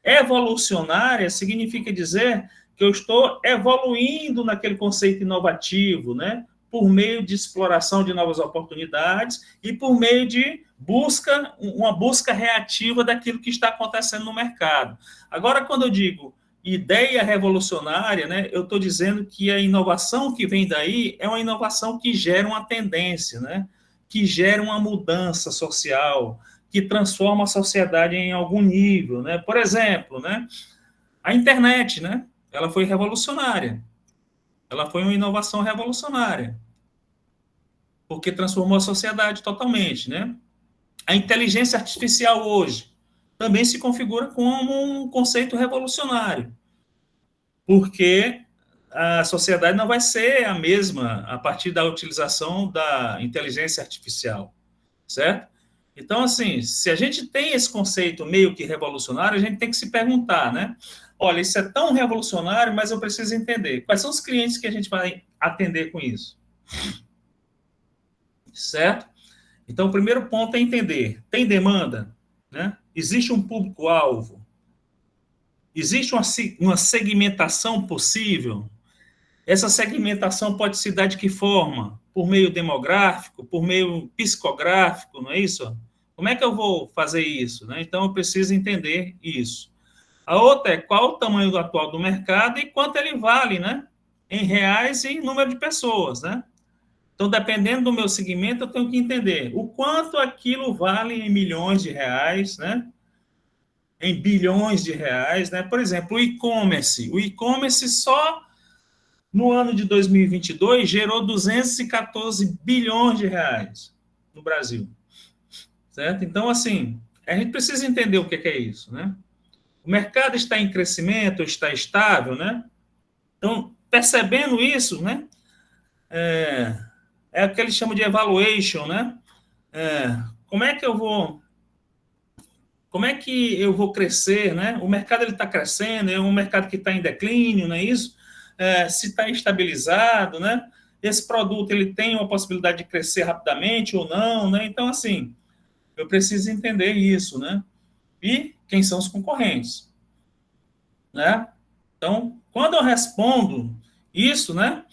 Evolucionária significa dizer que eu estou evoluindo naquele conceito inovativo, né? Por meio de exploração de novas oportunidades e por meio de uma busca reativa daquilo que está acontecendo no mercado. Agora, quando eu digo ideia revolucionária, né, eu estou dizendo que a inovação que vem daí é uma inovação que gera uma tendência, né, que gera uma mudança social, que transforma a sociedade em algum nível, né? Por exemplo, né, a internet, né, ela foi revolucionária, ela foi uma inovação revolucionária, porque transformou a sociedade totalmente, né? A inteligência artificial hoje também se configura como um conceito revolucionário, porque a sociedade não vai ser a mesma a partir da utilização da inteligência artificial, certo? Então, assim, se a gente tem esse conceito meio que revolucionário, a gente tem que se perguntar, né? Olha, isso é tão revolucionário, mas eu preciso entender. Quais são os clientes que a gente vai atender com isso? Certo? Então, o primeiro ponto é entender. Tem demanda? Né? Existe um público-alvo? Existe uma segmentação possível? Essa segmentação pode se dar de que forma? Por meio demográfico, por meio psicográfico, não é isso? Como é que eu vou fazer isso? Né? Então, eu preciso entender isso. A outra é qual o tamanho atual do mercado e quanto ele vale, né? Em reais e em número de pessoas, né? Então, dependendo do meu segmento, eu tenho que entender o quanto aquilo vale em milhões de reais, né? Em bilhões de reais, né? Por exemplo, o e-commerce. O e-commerce só no ano de 2022 gerou 214 bilhões de reais no Brasil, certo? Então, assim, a gente precisa entender o que é isso, né? O mercado está em crescimento, está estável, né? Então, percebendo isso, né? É o que eles chamam de evaluation, né? Como é que eu vou crescer, né? O mercado ele está crescendo, é um mercado que está em declínio, não é isso? Se está estabilizado, né? Esse produto ele tem uma possibilidade de crescer rapidamente ou não, né? Então, assim, eu preciso entender isso, né? E quem são os concorrentes, né? Então, quando eu respondo isso, né?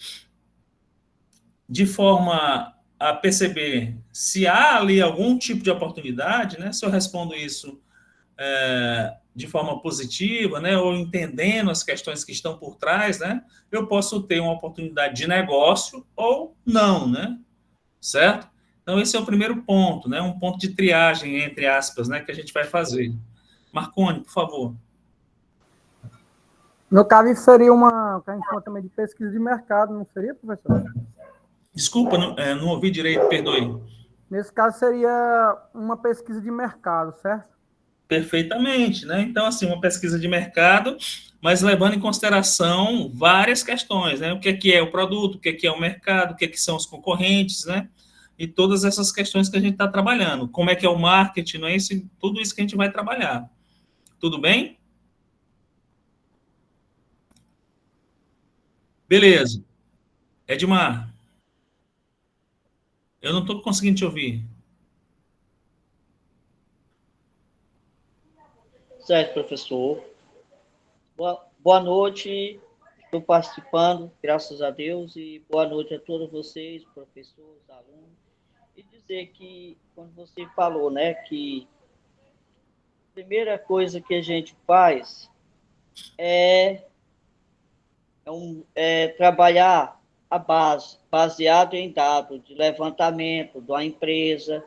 De forma a perceber se há ali algum tipo de oportunidade, né? Se eu respondo isso de forma positiva, né, ou entendendo as questões que estão por trás, né, eu posso ter uma oportunidade de negócio ou não, né, certo? Então, esse é o primeiro ponto, né, um ponto de triagem, entre aspas, né, que a gente vai fazer. Marconi, por favor. No caso, isso seria uma, que a gente chama também de pesquisa de mercado, não seria, professor? Desculpa, não ouvi direito, perdoe. Nesse caso, seria uma pesquisa de mercado, certo? Perfeitamente, né? Então, assim, uma pesquisa de mercado, mas levando em consideração várias questões, né? O que é o produto, o que é o mercado, o que são os concorrentes, né? E todas essas questões que a gente está trabalhando. Como é que é o marketing, não é isso? Tudo isso que a gente vai trabalhar. Tudo bem? Beleza. Edmar, eu não estou conseguindo te ouvir. Certo, professor. Boa noite. Estou participando, graças a Deus, e boa noite a todos vocês, professores, alunos. E dizer que, quando você falou, né, que a primeira coisa que a gente faz é trabalhar a base, baseado em dados de levantamento da empresa,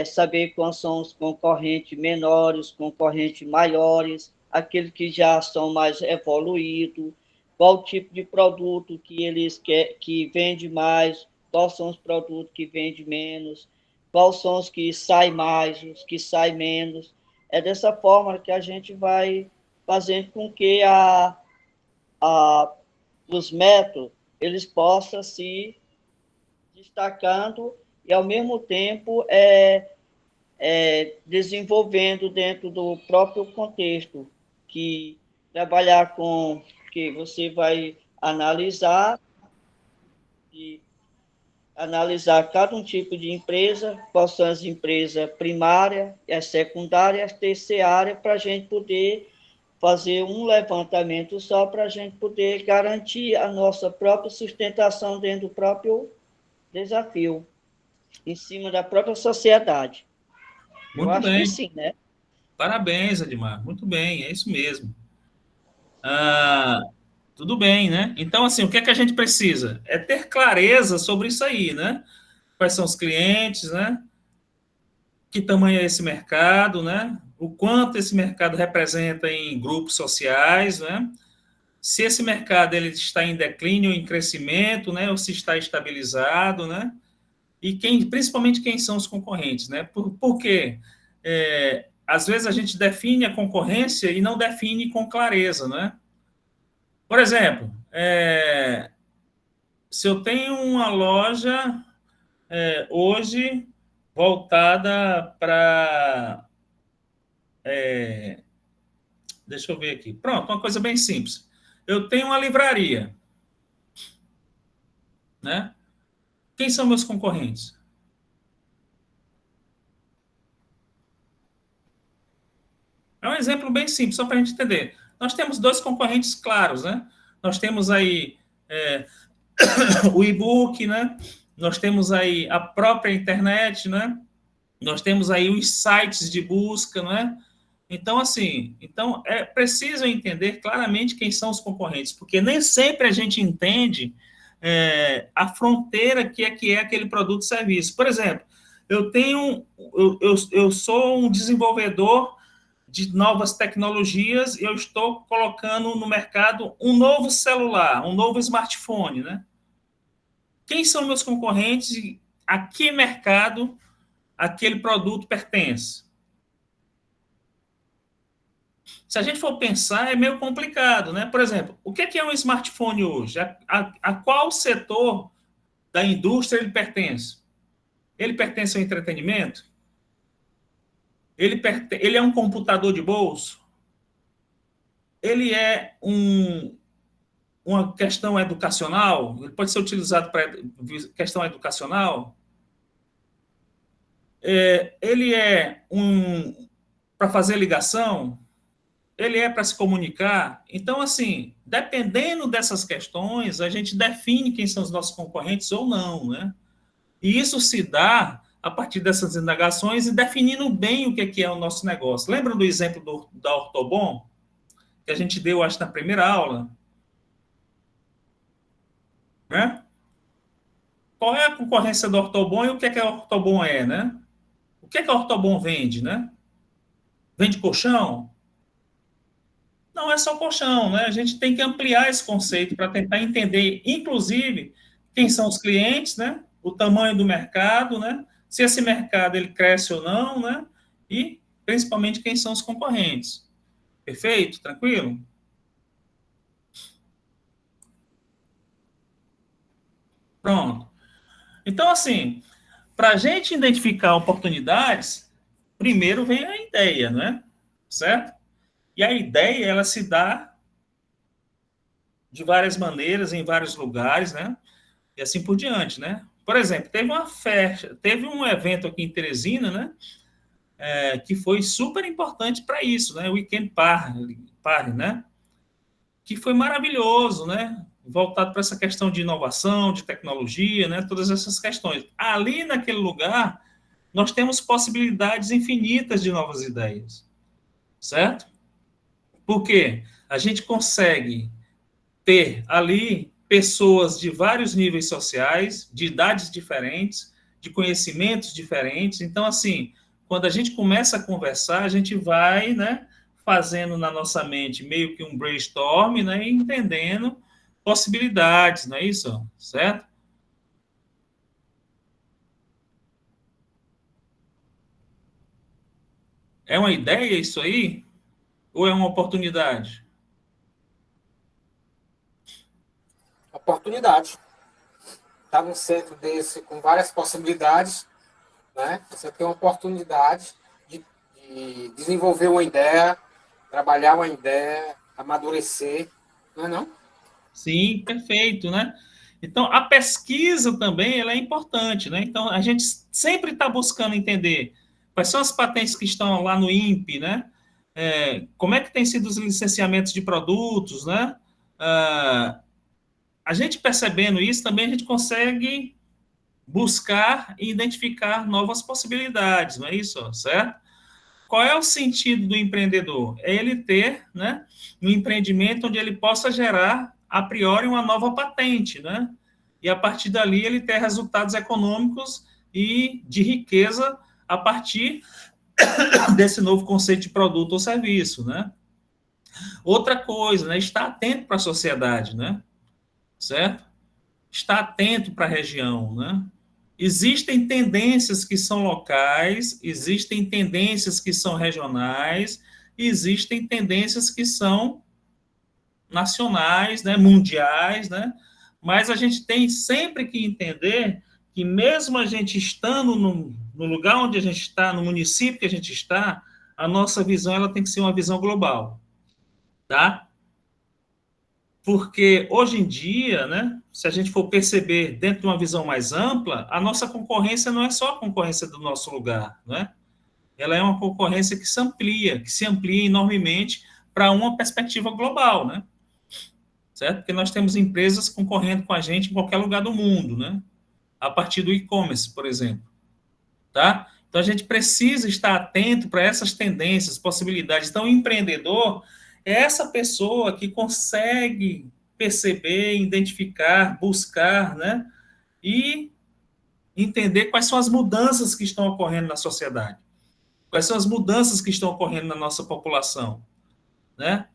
saber quais são os concorrentes menores, concorrentes maiores, aqueles que já são mais evoluídos, qual tipo de produto que eles que vende mais, quais são os produtos que vendem menos, quais são os que saem mais, os que saem menos. É dessa forma que a gente vai fazendo com que os métodos eles possam se destacando e, ao mesmo tempo, desenvolvendo dentro do próprio contexto, que trabalhar com porque você vai analisar e analisar cada um tipo de empresa, quais são as empresas primárias, as secundárias, as terciárias, para a gente poder fazer um levantamento só para a gente poder garantir a nossa própria sustentação dentro do próprio desafio, em cima da própria sociedade. Eu Muito acho que bem. sim, né? Parabéns, Edmar. Muito bem, é isso mesmo. Ah, tudo bem, né? Então, assim, o que é que a gente precisa? É ter clareza sobre isso aí, né? Quais são os clientes, né? Que tamanho é esse mercado, né? O quanto esse mercado representa em grupos sociais, né? Se esse mercado ele está em declínio ou em crescimento, né? Ou se está estabilizado, né? E principalmente quem são os concorrentes, né? Por quê? Às vezes a gente define a concorrência e não define com clareza, né? Por exemplo, se eu tenho uma loja hoje voltada para. Deixa eu ver aqui. Pronto, uma coisa bem simples. Eu tenho uma livraria, né? Quem são meus concorrentes? É um exemplo bem simples, só para a gente entender. Nós temos dois concorrentes claros, né? Nós temos aí o e-book, né? Nós temos aí a própria internet, né? Nós temos aí os sites de busca, não é? Então, assim, é preciso entender claramente quem são os concorrentes, porque nem sempre a gente entende a fronteira que é aquele produto ou serviço. Por exemplo, eu sou um desenvolvedor de novas tecnologias e eu estou colocando no mercado um novo celular, um novo smartphone, né? Quem são meus concorrentes e a que mercado aquele produto pertence? Se a gente for pensar, é meio complicado, né? Por exemplo, o que é um smartphone hoje? A qual setor da indústria ele pertence? Ele pertence ao entretenimento? Ele é um computador de bolso? Ele é uma questão educacional? Ele pode ser utilizado para questão educacional? Ele é para fazer ligação? Ele é para se comunicar? Então, assim, dependendo dessas questões, a gente define quem são os nossos concorrentes ou não, né? E isso se dá a partir dessas indagações e definindo bem o que é o nosso negócio. Lembra do exemplo da Ortobon, que a gente deu, acho, na primeira aula? Né? Qual é a concorrência da Ortobon e o que a Ortobon é, né? O que a Ortobon vende, né? Vende colchão? Não é só colchão, né? A gente tem que ampliar esse conceito para tentar entender, inclusive, quem são os clientes, né? O tamanho do mercado, né? Se esse mercado ele cresce ou não, né? E principalmente quem são os concorrentes. Perfeito? Tranquilo? Pronto. Então, assim, para a gente identificar oportunidades, primeiro vem a ideia, né? Certo? E a ideia, ela se dá de várias maneiras, em vários lugares, né? E assim por diante, né? Por exemplo, teve um evento aqui em Teresina, né? Que foi super importante para isso, né? O Weekend Party, né? Que foi maravilhoso, né? Voltado para essa questão de inovação, de tecnologia, né? Todas essas questões. Ali naquele lugar, nós temos possibilidades infinitas de novas ideias, certo? Porque a gente consegue ter ali pessoas de vários níveis sociais, de idades diferentes, de conhecimentos diferentes. Então, assim, quando a gente começa a conversar, a gente vai, né, fazendo na nossa mente meio que um brainstorm, né, e entendendo possibilidades, não é isso? Certo? É uma ideia isso aí? Ou é uma oportunidade? Oportunidade. Está num centro desse com várias possibilidades, né? Você tem uma oportunidade de desenvolver uma ideia, trabalhar uma ideia, amadurecer, não é não? Sim, perfeito, né? Então, a pesquisa também ela é importante, né? Então, a gente sempre está buscando entender quais são as patentes que estão lá no INPE, né? Como é que tem sido os licenciamentos de produtos, né? A gente percebendo isso, também a gente consegue buscar e identificar novas possibilidades, não é isso? Certo? Qual é o sentido do empreendedor? É ele ter, né, um empreendimento onde ele possa gerar, a priori, uma nova patente, né? E a partir dali ele ter resultados econômicos e de riqueza a partir desse novo conceito de produto ou serviço, né? Outra coisa, né, estar atento para a sociedade, né? Certo? Estar atento para a região, né? Existem tendências que são locais, existem tendências que são regionais, existem tendências que são nacionais, né, mundiais, né? Mas a gente tem sempre que entender que mesmo a gente estando no lugar onde a gente está, no município que a gente está, a nossa visão ela tem que ser uma visão global, tá? Porque hoje em dia, né, se a gente for perceber dentro de uma visão mais ampla, a nossa concorrência não é só a concorrência do nosso lugar, né? Ela é uma concorrência que se amplia enormemente para uma perspectiva global, né? Certo? Porque nós temos empresas concorrendo com a gente em qualquer lugar do mundo, né? A partir do e-commerce, por exemplo, tá? Então a gente precisa estar atento para essas tendências, possibilidades. Então o empreendedor é essa pessoa que consegue perceber, identificar, buscar, né? E entender quais são as mudanças que estão ocorrendo na sociedade. Quais são as mudanças que estão ocorrendo na nossa população, né?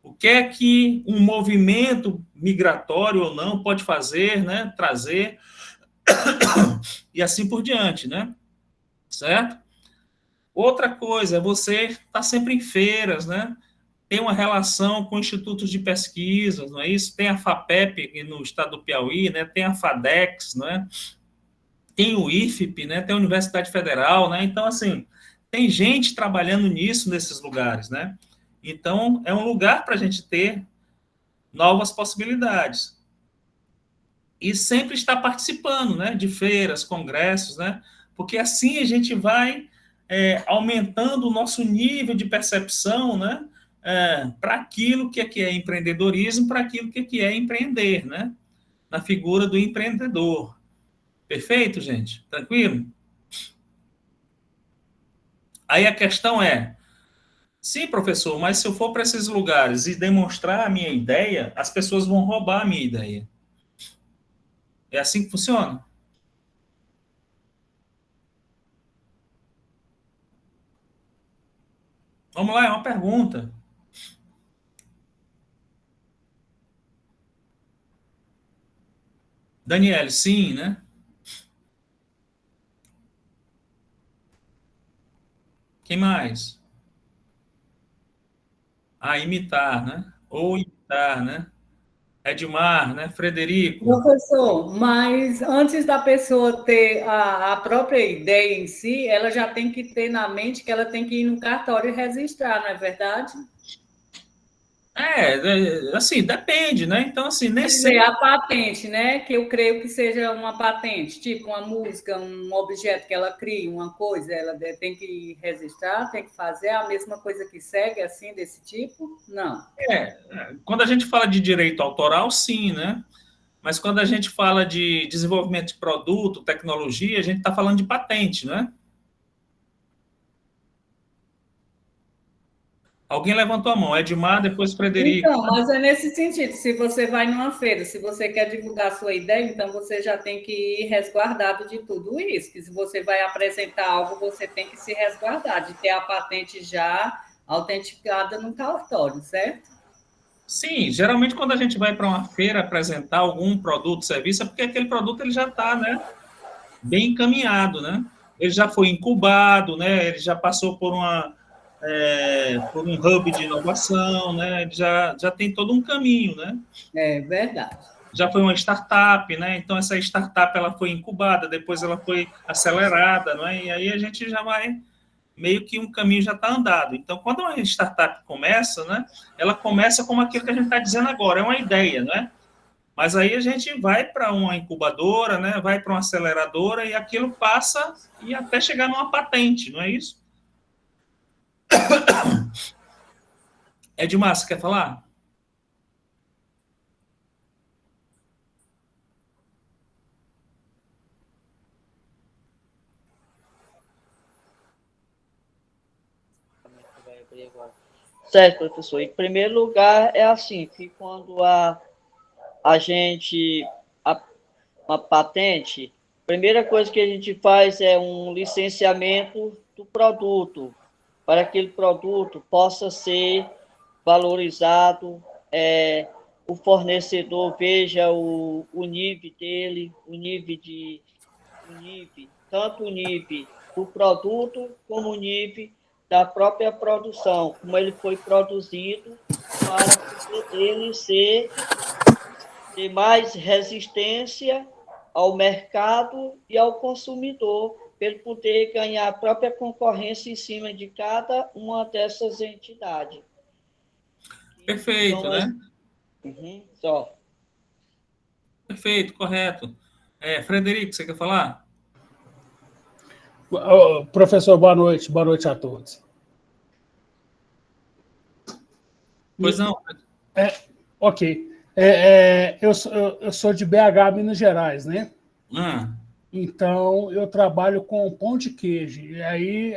O que é que um movimento migratório ou não pode fazer, né? Trazer e assim por diante, né? Certo? Outra coisa é você estar sempre em feiras, né? Tem uma relação com institutos de pesquisa, não é isso? Tem a FAPEP no estado do Piauí, né? Tem a FADEX, né? Tem o IFP, né? Tem a Universidade Federal, né? Então, assim, tem gente trabalhando nisso nesses lugares, né? Então, é um lugar para a gente ter novas possibilidades. E sempre estar participando, né? De feiras, congressos, né? Porque assim a gente vai aumentando o nosso nível de percepção, né? Para aquilo que é empreendedorismo, para aquilo que é empreender, né? Na figura do empreendedor. Perfeito, gente? Tranquilo? Aí a questão é, sim, professor, mas se eu for para esses lugares e demonstrar a minha ideia, as pessoas vão roubar a minha ideia. É assim que funciona? Vamos lá, é uma pergunta. Daniel, sim, né? Quem mais? Imitar, né? Ou imitar, né? Edmar, né? Frederico. Professor, mas antes da pessoa ter a própria ideia em si, ela já tem que ter na mente que ela tem que ir no cartório e registrar, não é verdade? Assim, depende, né? Então, assim, nem Quer dizer, sempre... a patente, né? Que eu creio que seja uma patente, tipo uma música, um objeto que ela cria, uma coisa, ela tem que registrar, tem que fazer a mesma coisa que segue, assim, desse tipo? Não. Quando a gente fala de direito autoral, sim, né? Mas quando a gente fala de desenvolvimento de produto, tecnologia, a gente está falando de patente, né? Alguém levantou a mão, Edmar, depois Frederico. Então, mas é nesse sentido, se você vai numa feira, se você quer divulgar a sua ideia, então você já tem que ir resguardado de tudo isso, que se você vai apresentar algo, você tem que se resguardar, de ter a patente já autenticada no cartório, certo? Sim, geralmente quando a gente vai para uma feira apresentar algum produto, serviço, é porque aquele produto ele já está, né, bem encaminhado, né? Ele já foi incubado, né? Ele já passou por um hub de inovação, né? Ele já tem todo um caminho, né? É verdade. Já foi uma startup, né? Então essa startup ela foi incubada, depois ela foi acelerada, né? E aí a gente já vai meio que um caminho já está andado. Então, quando uma startup começa, né, ela começa como aquilo que a gente está dizendo agora, é uma ideia, né? Mas aí a gente vai para uma incubadora, né, vai para uma aceleradora e aquilo passa e até chegar numa patente, não é isso? Edmar, você quer falar? Certo, professor. Em primeiro lugar, é assim, que quando a gente, uma patente, a primeira coisa que a gente faz é um licenciamento do produto, para que aquele produto possa ser valorizado, o fornecedor veja o nível dele, tanto o nível do produto como o nível da própria produção, como ele foi produzido, para ele ter mais resistência ao mercado e ao consumidor, para ele poder ganhar a própria concorrência em cima de cada uma dessas entidades. Perfeito, Então, né? Só. Perfeito, correto. Frederico, você quer falar? Professor, boa noite a todos. Pois não. Ok. Eu sou de BH, Minas Gerais, né? Então, eu trabalho com pão de queijo. E aí,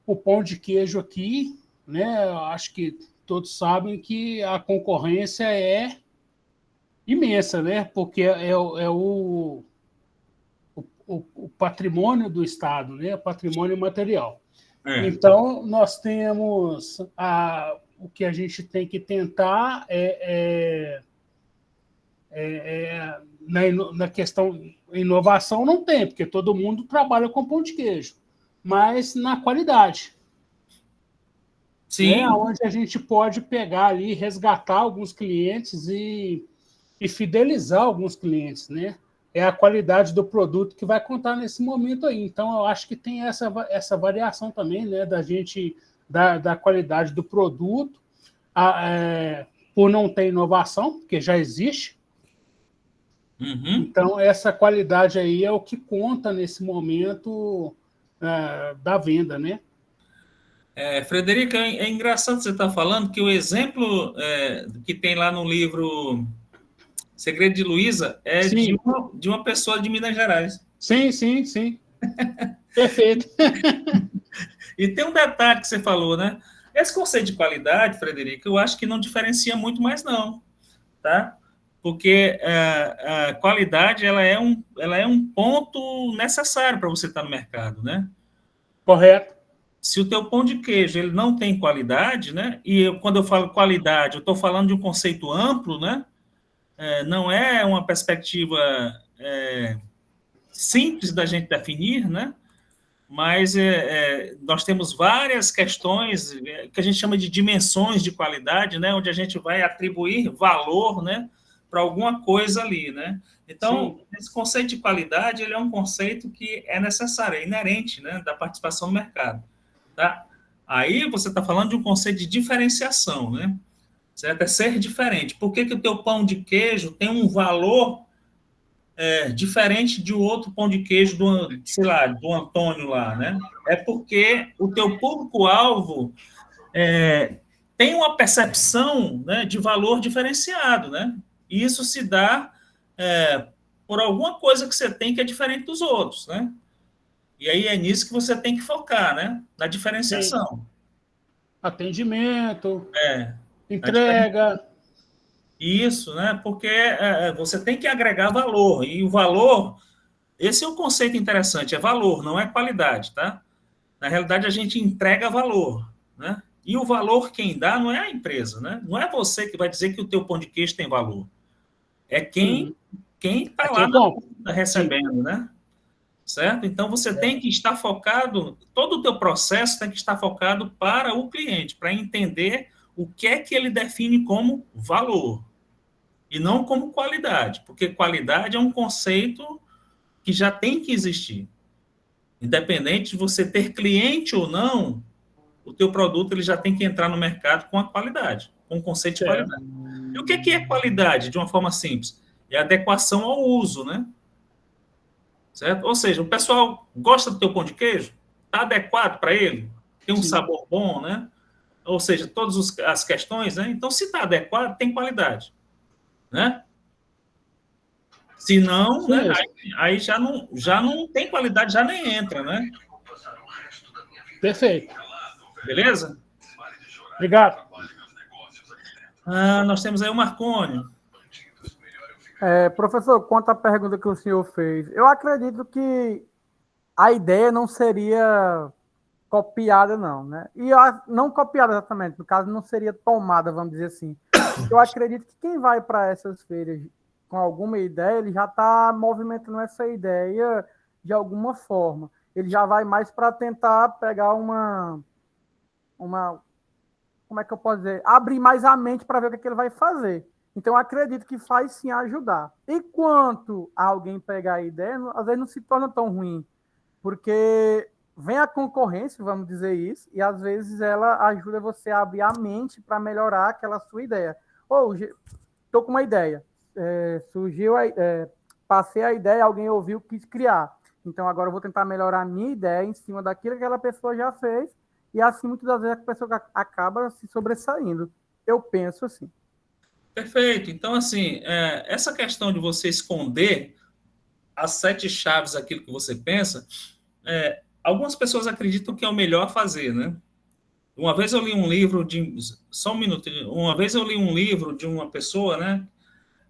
o pão de queijo aqui, né? Eu acho que todos sabem que a concorrência é imensa, né? Porque é o patrimônio do Estado, né? Patrimônio material. Então, nós temos o que a gente tem que tentar na questão inovação não tem, porque todo mundo trabalha com pão de queijo, mas na qualidade. Sim. Onde a gente pode pegar ali, resgatar alguns clientes e fidelizar alguns clientes, né? É a qualidade do produto que vai contar nesse momento aí. Então, eu acho que tem essa variação também, né, da qualidade do produto, por não ter inovação, porque já existe. Então, essa qualidade aí é o que conta nesse momento da venda, né? Frederico, é engraçado você estar falando que o exemplo que tem lá no livro Segredo de Luiza é de uma pessoa de Minas Gerais. Sim. Perfeito. E tem um detalhe que você falou, né? Esse conceito de qualidade, Frederico, eu acho que não diferencia muito mais, não. Tá? Porque a qualidade ela é um ponto necessário para você estar no mercado, né? Correto. Se o teu pão de queijo ele não tem qualidade, né? Quando eu falo qualidade, eu estou falando de um conceito amplo, né? Não é uma perspectiva simples da gente definir, né? Mas nós temos várias questões que a gente chama de dimensões de qualidade, né? Onde a gente vai atribuir valor, né? Para alguma coisa ali, né? Então, esse conceito de qualidade ele é um conceito que é necessário, é inerente, né? Da participação no mercado, tá? Aí você está falando de um conceito de diferenciação, né? Certo? É ser diferente. Por que o teu pão de queijo tem um valor diferente de outro pão de queijo do Antônio lá, né? É porque o teu público-alvo tem uma percepção, né, de valor diferenciado, né? E isso se dá por alguma coisa que você tem que é diferente dos outros, né? E aí é nisso que você tem que focar, né? Na diferenciação. Sim. Atendimento, entrega. Isso, né? Porque você tem que agregar valor. E o valor, esse é o conceito interessante, é valor, não é qualidade, tá? Na realidade, a gente entrega valor, né? E o valor quem dá não é a empresa, né? Não é você que vai dizer que o teu pão de queijo tem valor. É quem está lá recebendo, né? Certo? Então, você tem que estar focado, todo o teu processo tem que estar focado para o cliente, para entender o que é que ele define como valor e não como qualidade, porque qualidade é um conceito que já tem que existir. Independente de você ter cliente ou não, o teu produto ele já tem que entrar no mercado com a qualidade, com o conceito de qualidade. E o que é qualidade, de uma forma simples? É adequação ao uso, né? Certo? Ou seja, o pessoal gosta do teu pão de queijo? Está adequado para ele? Tem um sabor bom, né? Ou seja, todas as questões, né? Então, se está adequado, tem qualidade, né? Se não, né? Aí já não tem qualidade, já nem entra, né? Perfeito. Beleza? Obrigado. Nós temos aí o Marconi. Professor, quanto à pergunta que o senhor fez, eu acredito que a ideia não seria copiada, não, né? Não copiada exatamente, no caso, não seria tomada, vamos dizer assim. Eu acredito que quem vai para essas feiras com alguma ideia, ele já está movimentando essa ideia de alguma forma. Ele já vai mais para tentar pegar uma... Como é que eu posso dizer? Abrir mais a mente para ver o que ele vai fazer. Então, eu acredito que faz sim ajudar. E quanto a alguém pegar a ideia, às vezes não se torna tão ruim, porque vem a concorrência, vamos dizer isso, e às vezes ela ajuda você a abrir a mente para melhorar aquela sua ideia. Estou com uma ideia, passei a ideia, alguém ouviu, quis criar. Então, agora eu vou tentar melhorar a minha ideia em cima daquilo que aquela pessoa já fez, e assim, muitas das vezes, a pessoa acaba se sobressaindo. Eu penso assim. Perfeito. Então, assim, essa questão de você esconder as 7 chaves daquilo que você pensa, algumas pessoas acreditam que é o melhor fazer, né? Uma vez eu li um livro Só um minuto. Uma vez eu li um livro de uma pessoa, né?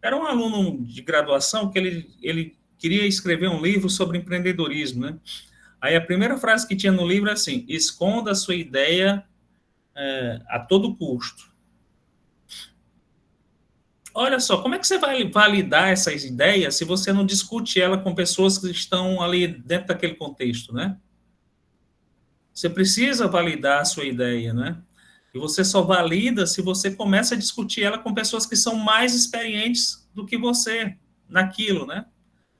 Era um aluno de graduação que ele queria escrever um livro sobre empreendedorismo, né? Aí a primeira frase que tinha no livro é assim: esconda a sua ideia a todo custo. Olha só, como é que você vai validar essas ideias se você não discute ela com pessoas que estão ali dentro daquele contexto, né? Você precisa validar a sua ideia, né? E você só valida se você começa a discutir ela com pessoas que são mais experientes do que você naquilo, né?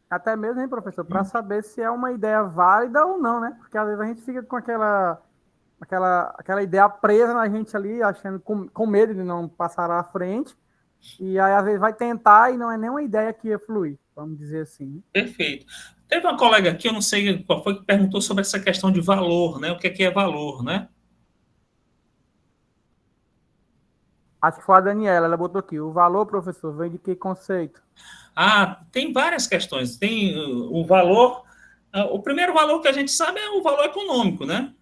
Até mesmo, hein, professor, para saber se é uma ideia válida ou não, né? Porque às vezes a gente fica com aquela ideia presa na gente ali, achando com medo de não passar à frente. E aí, às vezes, vai tentar e não é nenhuma ideia que ia fluir, vamos dizer assim. Perfeito. Teve uma colega aqui, eu não sei qual foi, que perguntou sobre essa questão de valor, né? O que é valor, né? Acho que foi a Daniela, ela botou aqui. O valor, professor, vem de que conceito? Tem várias questões. Tem o valor... O primeiro valor que a gente sabe é o valor econômico, né?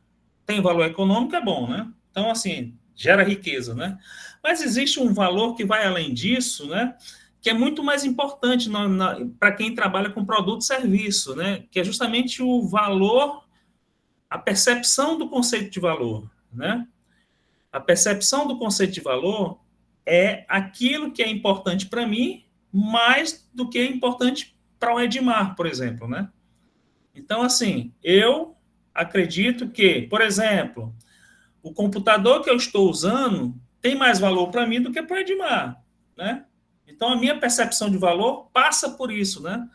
Tem valor econômico, é bom, né? Então, assim, gera riqueza, né? Mas existe um valor que vai além disso, né? Que é muito mais importante para quem trabalha com produto e serviço, né? Que é justamente o valor, a percepção do conceito de valor, né? A percepção do conceito de valor é aquilo que é importante para mim mais do que é importante para o Edmar, por exemplo, né? Então, assim, eu acredito que, por exemplo, o computador que eu estou usando tem mais valor para mim do que para o Edmar, né? Então, a minha percepção de valor passa por isso, né?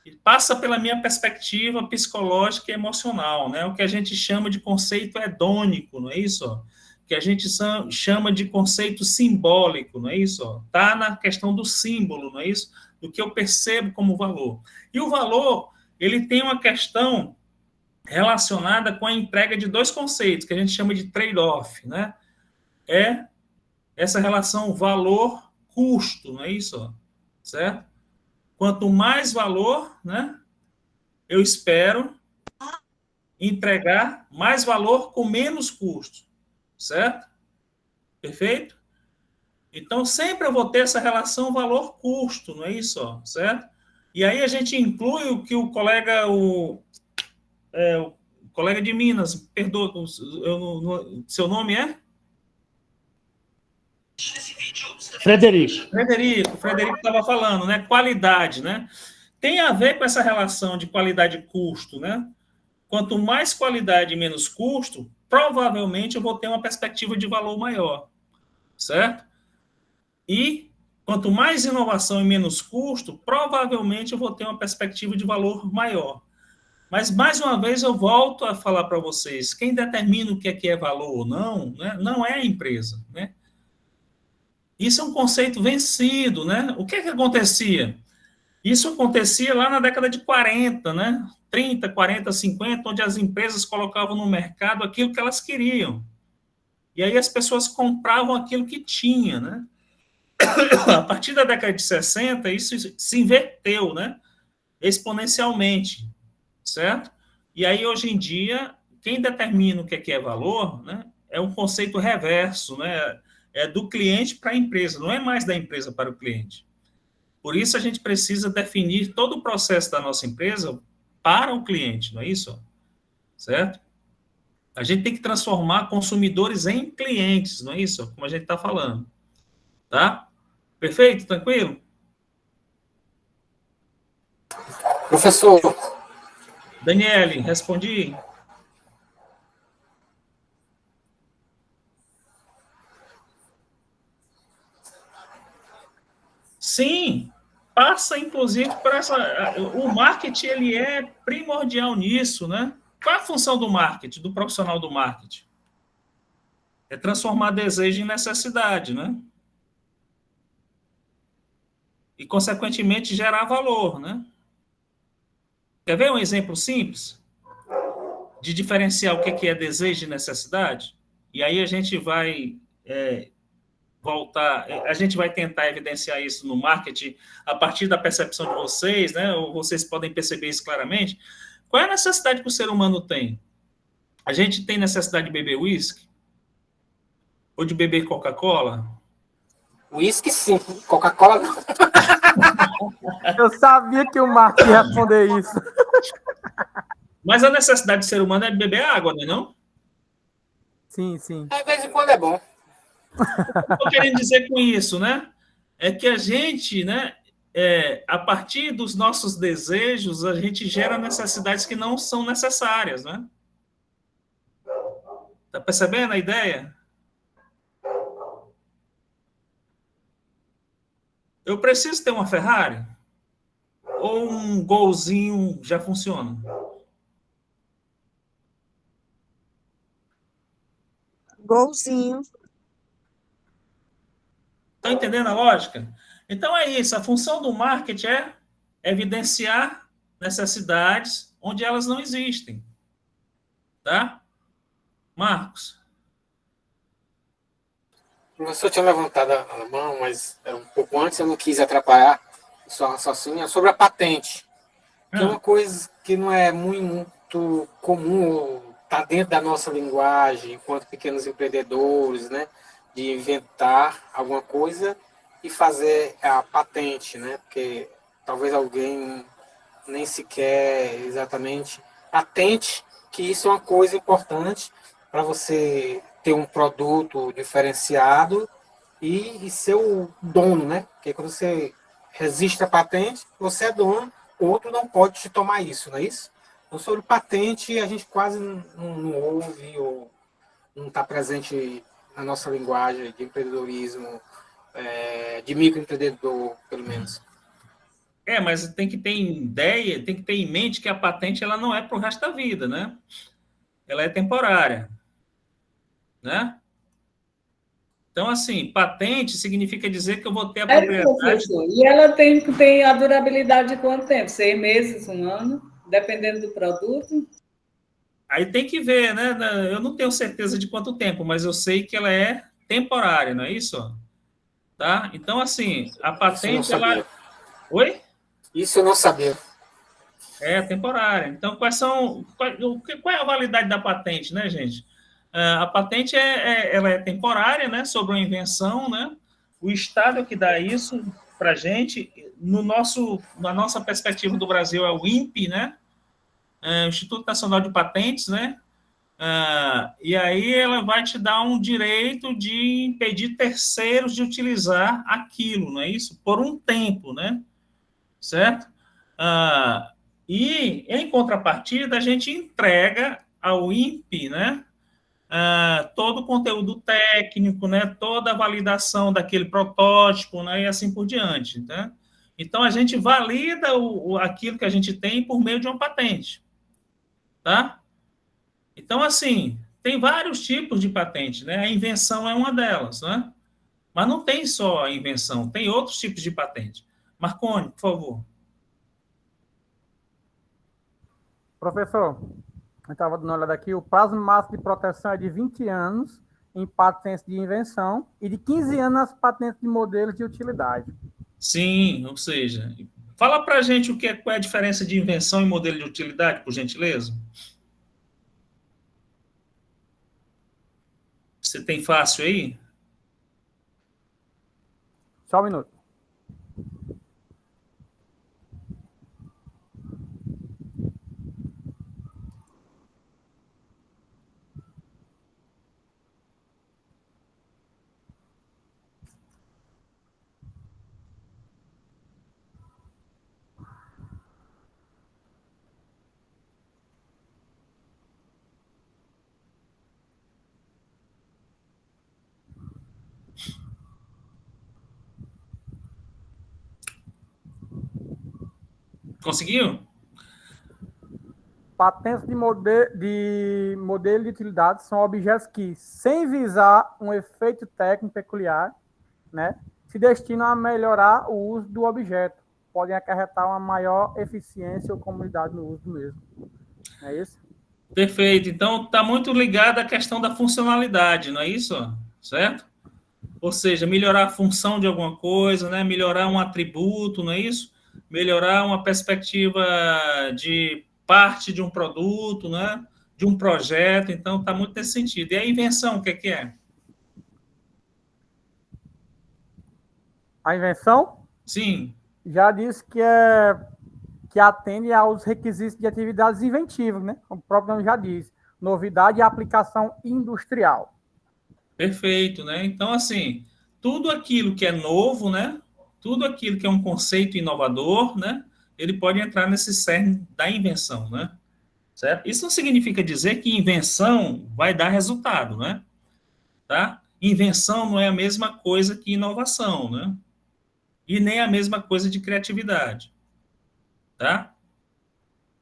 E passa pela minha perspectiva psicológica e emocional, né? O que a gente chama de conceito hedônico, não é isso? O que a gente chama de conceito simbólico, não é isso? Está na questão do símbolo, não é isso? Do que eu percebo como valor. E o valor, ele tem uma questão relacionada com a entrega de 2 conceitos, que a gente chama de trade-off, né? É essa relação valor-custo, não é isso? Certo? Quanto mais valor, né, eu espero entregar mais valor com menos custo, certo? Perfeito? Então, sempre eu vou ter essa relação valor-custo, não é isso? Certo? E aí a gente inclui o que o colega de Minas, perdoa, seu nome é? Frederico estava falando, né? Qualidade, né? Tem a ver com essa relação de qualidade e custo, né? Quanto mais qualidade e menos custo, provavelmente eu vou ter uma perspectiva de valor maior, certo? E quanto mais inovação e menos custo, provavelmente eu vou ter uma perspectiva de valor maior. Mas, mais uma vez, eu volto a falar para vocês, quem determina o que é valor ou não, né, não é a empresa, né? Isso é um conceito vencido, né? O que acontecia? Isso acontecia lá na década de 40, né? 30, 40, 50, onde as empresas colocavam no mercado aquilo que elas queriam. E aí as pessoas compravam aquilo que tinha, né? A partir da década de 60, isso se inverteu, né? Exponencialmente, certo? E aí, hoje em dia, quem determina o que é valor, né, é um conceito reverso, né? É do cliente para a empresa, não é mais da empresa para o cliente. Por isso, a gente precisa definir todo o processo da nossa empresa para o cliente, não é isso? Certo? A gente tem que transformar consumidores em clientes, não é isso? Como a gente está falando. Tá? Perfeito? Tranquilo? Professor. Daniele, respondi? Sim, passa inclusive por essa. O marketing ele é primordial nisso, né? Qual é a função do marketing, do profissional do marketing? É transformar desejo em necessidade, né? E, consequentemente, gerar valor, né? Quer ver um exemplo simples de diferenciar o que é desejo e necessidade? E aí a gente vai voltar, a gente vai tentar evidenciar isso no marketing a partir da percepção de vocês, né? Ou vocês podem perceber isso claramente. Qual é a necessidade que o ser humano tem? A gente tem necessidade de beber uísque? Ou de beber Coca-Cola? Uísque sim, Coca-Cola não. Eu sabia que o Marcos ia responder isso. Mas a necessidade do ser humano é beber água, não é não? Sim, sim. De vez em quando é bom. O que eu estou querendo dizer com isso, né? É que a gente, né, a partir dos nossos desejos, a gente gera necessidades que não são necessárias, né? Tá percebendo a ideia? Eu preciso ter uma Ferrari? Ou um Golzinho já funciona? Golzinho. Está entendendo a lógica? Então é isso. A função do marketing é evidenciar necessidades onde elas não existem. Tá? Marcos. O professor tinha levantado a mão, mas um pouco antes eu não quis atrapalhar o seu raciocínio, sobre a patente. Que é uma coisa que não é muito comum, está dentro da nossa linguagem, enquanto pequenos empreendedores, né? De inventar alguma coisa e fazer a patente, né? Porque talvez alguém nem sequer exatamente atente que isso é uma coisa importante para você ter um produto diferenciado e ser o dono, né? Porque quando você resiste à patente, você é dono, outro não pode te tomar isso, não é isso? Então, sobre patente, a gente quase não ouve ou não está presente na nossa linguagem de empreendedorismo, de microempreendedor, pelo menos. Mas tem que ter ideia, tem que ter em mente que a patente ela não é para o resto da vida, né? Ela é temporária, né? Então, assim, patente significa dizer que eu vou ter a propriedade... Professor. E ela tem a durabilidade de quanto tempo? 6 meses, 1 ano, dependendo do produto? Aí tem que ver, né? Eu não tenho certeza de quanto tempo, mas eu sei que ela é temporária, não é isso? Tá? Então, assim, a patente, ela... Oi? Isso eu não sabia. É temporária. Então, qual é a validade da patente, né, gente? A patente ela é temporária, né, sobre uma invenção, né? O Estado é que dá isso para a gente. Na nossa perspectiva do Brasil é o INPE, né? O Instituto Nacional de Patentes, né? E aí ela vai te dar um direito de impedir terceiros de utilizar aquilo, não é isso? Por um tempo, né? Certo? E, em contrapartida, a gente entrega ao INPE, né? Todo o conteúdo técnico, né? Toda a validação daquele protótipo, né? E assim por diante, né? Então, a gente valida aquilo que a gente tem por meio de uma patente, tá? Então, assim, tem vários tipos de patente, né? A invenção é uma delas, né? Mas não tem só a invenção, tem outros tipos de patente. Marconi, por favor. Professor, eu estava dando uma olhada aqui, o prazo máximo de proteção é de 20 anos em patentes de invenção e de 15 anos nas patentes de modelos de utilidade. Sim, ou seja, fala para a gente qual é a diferença de invenção e modelo de utilidade, por gentileza. Você tem fácil aí? Só um minuto. Conseguiu? Patentes de modelo de utilidade são objetos que, sem visar um efeito técnico peculiar, né, se destinam a melhorar o uso do objeto. Podem acarretar uma maior eficiência ou comodidade no uso do mesmo. É isso? Perfeito. Então, está muito ligado à questão da funcionalidade, não é isso? Certo? Ou seja, melhorar a função de alguma coisa, né? Melhorar um atributo, não é isso? Melhorar uma perspectiva de parte de um produto, né? De um projeto. Então, está muito nesse sentido. E a invenção, o que é? A invenção? Sim. Já disse que atende aos requisitos de atividades inventivas, né? Como o próprio nome já diz. Novidade e aplicação industrial. Perfeito, né? Então, assim, tudo aquilo que é novo, né? Tudo aquilo que é um conceito inovador, né? Ele pode entrar nesse cerne da invenção, né? Certo? Isso não significa dizer que invenção vai dar resultado, né? Tá? Invenção não é a mesma coisa que inovação, né? E nem a mesma coisa de criatividade. Tá?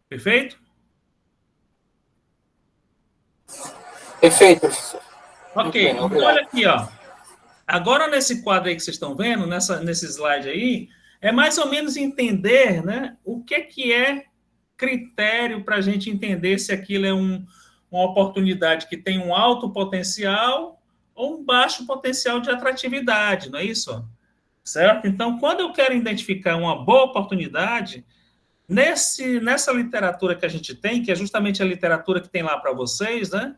Perfeito? Perfeito, professor. Ok, então olha aqui, ó. Agora, nesse quadro aí que vocês estão vendo, nesse slide aí, é mais ou menos entender, né, o que é critério para a gente entender se aquilo é uma oportunidade que tem um alto potencial ou um baixo potencial de atratividade, não é isso? Certo? Então, quando eu quero identificar uma boa oportunidade, nessa literatura que a gente tem, que é justamente a literatura que tem lá para vocês, né,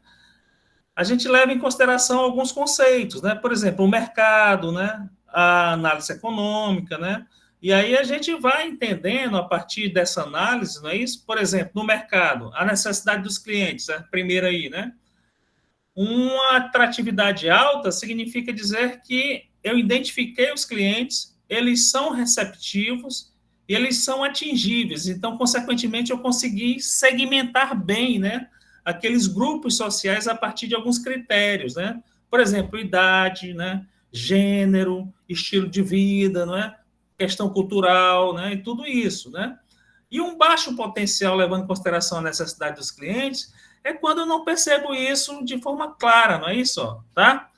a gente leva em consideração alguns conceitos, né? Por exemplo, o mercado, né? A análise econômica, né? E aí a gente vai entendendo a partir dessa análise, não é isso? Por exemplo, no mercado, a necessidade dos clientes, a primeira aí, né? Uma atratividade alta significa dizer que eu identifiquei os clientes, eles são receptivos, e eles são atingíveis. Então, consequentemente, eu consegui segmentar bem, né? Aqueles grupos sociais a partir de alguns critérios, né? Por exemplo, idade, né? Gênero, estilo de vida, não é? Questão cultural, né? E tudo isso, né? E um baixo potencial, levando em consideração a necessidade dos clientes, é quando eu não percebo isso de forma clara, não é isso? Tá?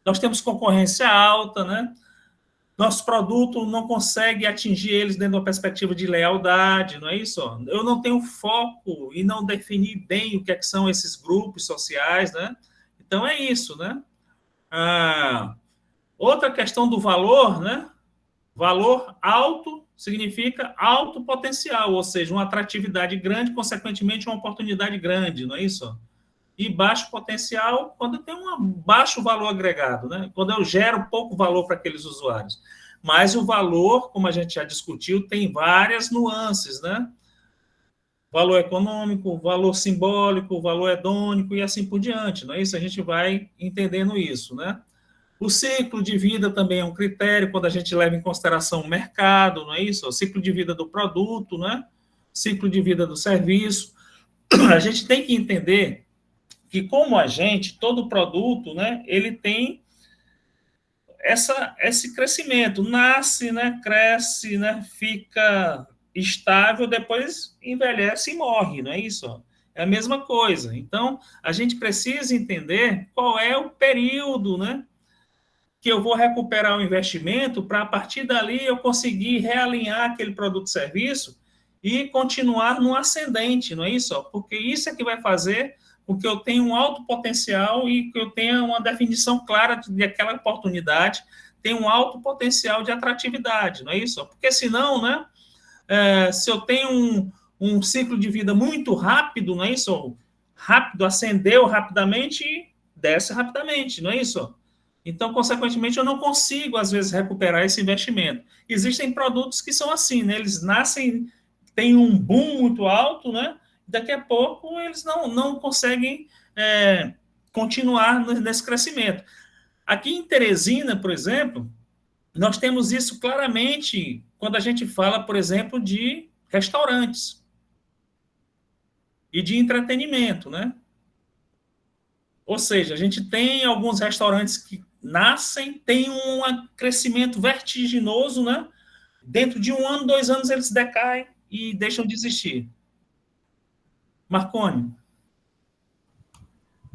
Nós temos concorrência alta, né? Nosso produto não consegue atingir eles dentro de uma perspectiva de lealdade, não é isso? Eu não tenho foco e não defini bem o que, que são esses grupos sociais, né? Então, é isso, né? Outra questão do valor, né? Valor alto significa alto potencial, ou seja, uma atratividade grande, consequentemente, uma oportunidade grande, não é isso? E baixo potencial quando tem um baixo valor agregado, né? Quando eu gero pouco valor para aqueles usuários. Mas o valor, como a gente já discutiu, tem várias nuances, né? Valor econômico, valor simbólico, valor hedônico e assim por diante, não é isso? A gente vai entendendo isso, né? O ciclo de vida também é um critério quando a gente leva em consideração o mercado, não é isso? O ciclo de vida do produto, né? Ciclo de vida do serviço. A gente tem que entender que, como agente, todo produto, né, ele tem esse crescimento, nasce, né, cresce, né, fica estável, depois envelhece e morre, não é isso? É a mesma coisa. Então, a gente precisa entender qual é o período, né, que eu vou recuperar o investimento para, a partir dali, eu conseguir realinhar aquele produto e serviço e continuar no ascendente, não é isso? Porque isso é que vai fazer com que eu tenha um alto potencial e que eu tenha uma definição clara de aquela oportunidade, tenha um alto potencial de atratividade, não é isso? Porque senão, né, se eu tenho um ciclo de vida muito rápido, não é isso? Rápido, ascendeu rapidamente e desce rapidamente, não é isso? Então, consequentemente, eu não consigo, às vezes, recuperar esse investimento. Existem produtos que são assim, né? Eles nascem, têm um boom muito alto, né? Daqui a pouco eles não conseguem continuar nesse crescimento. Aqui em Teresina, por exemplo, nós temos isso claramente quando a gente fala, por exemplo, de restaurantes e de entretenimento, né? Ou seja, a gente tem alguns restaurantes que nascem, tem um crescimento vertiginoso, né? Dentro de 1 ano, 2 anos, eles decaem e deixam de existir. Marconi.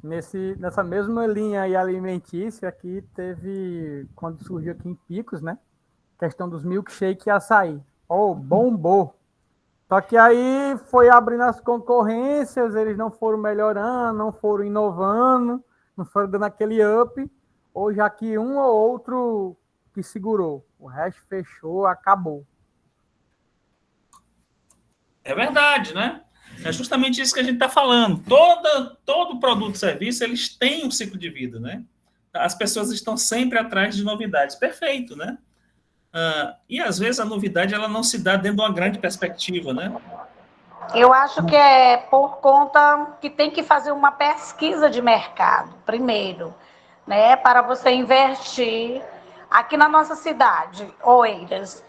Nessa mesma linha aí alimentícia, aqui teve, quando surgiu aqui em Picos, né? Questão dos milkshake e açaí. Bombou. Só que aí foi abrindo as concorrências, eles não foram melhorando, não foram inovando, não foram dando aquele up. Hoje aqui um ou outro que segurou. O resto fechou, acabou. É verdade, né? É justamente isso que a gente está falando. Todo produto e serviço, eles têm um ciclo de vida, né? As pessoas estão sempre atrás de novidades. Perfeito, né? E, às vezes, a novidade ela não se dá dentro de uma grande perspectiva, né? Eu acho que é por conta que tem que fazer uma pesquisa de mercado, primeiro, né? Para você investir aqui na nossa cidade, Oeiras.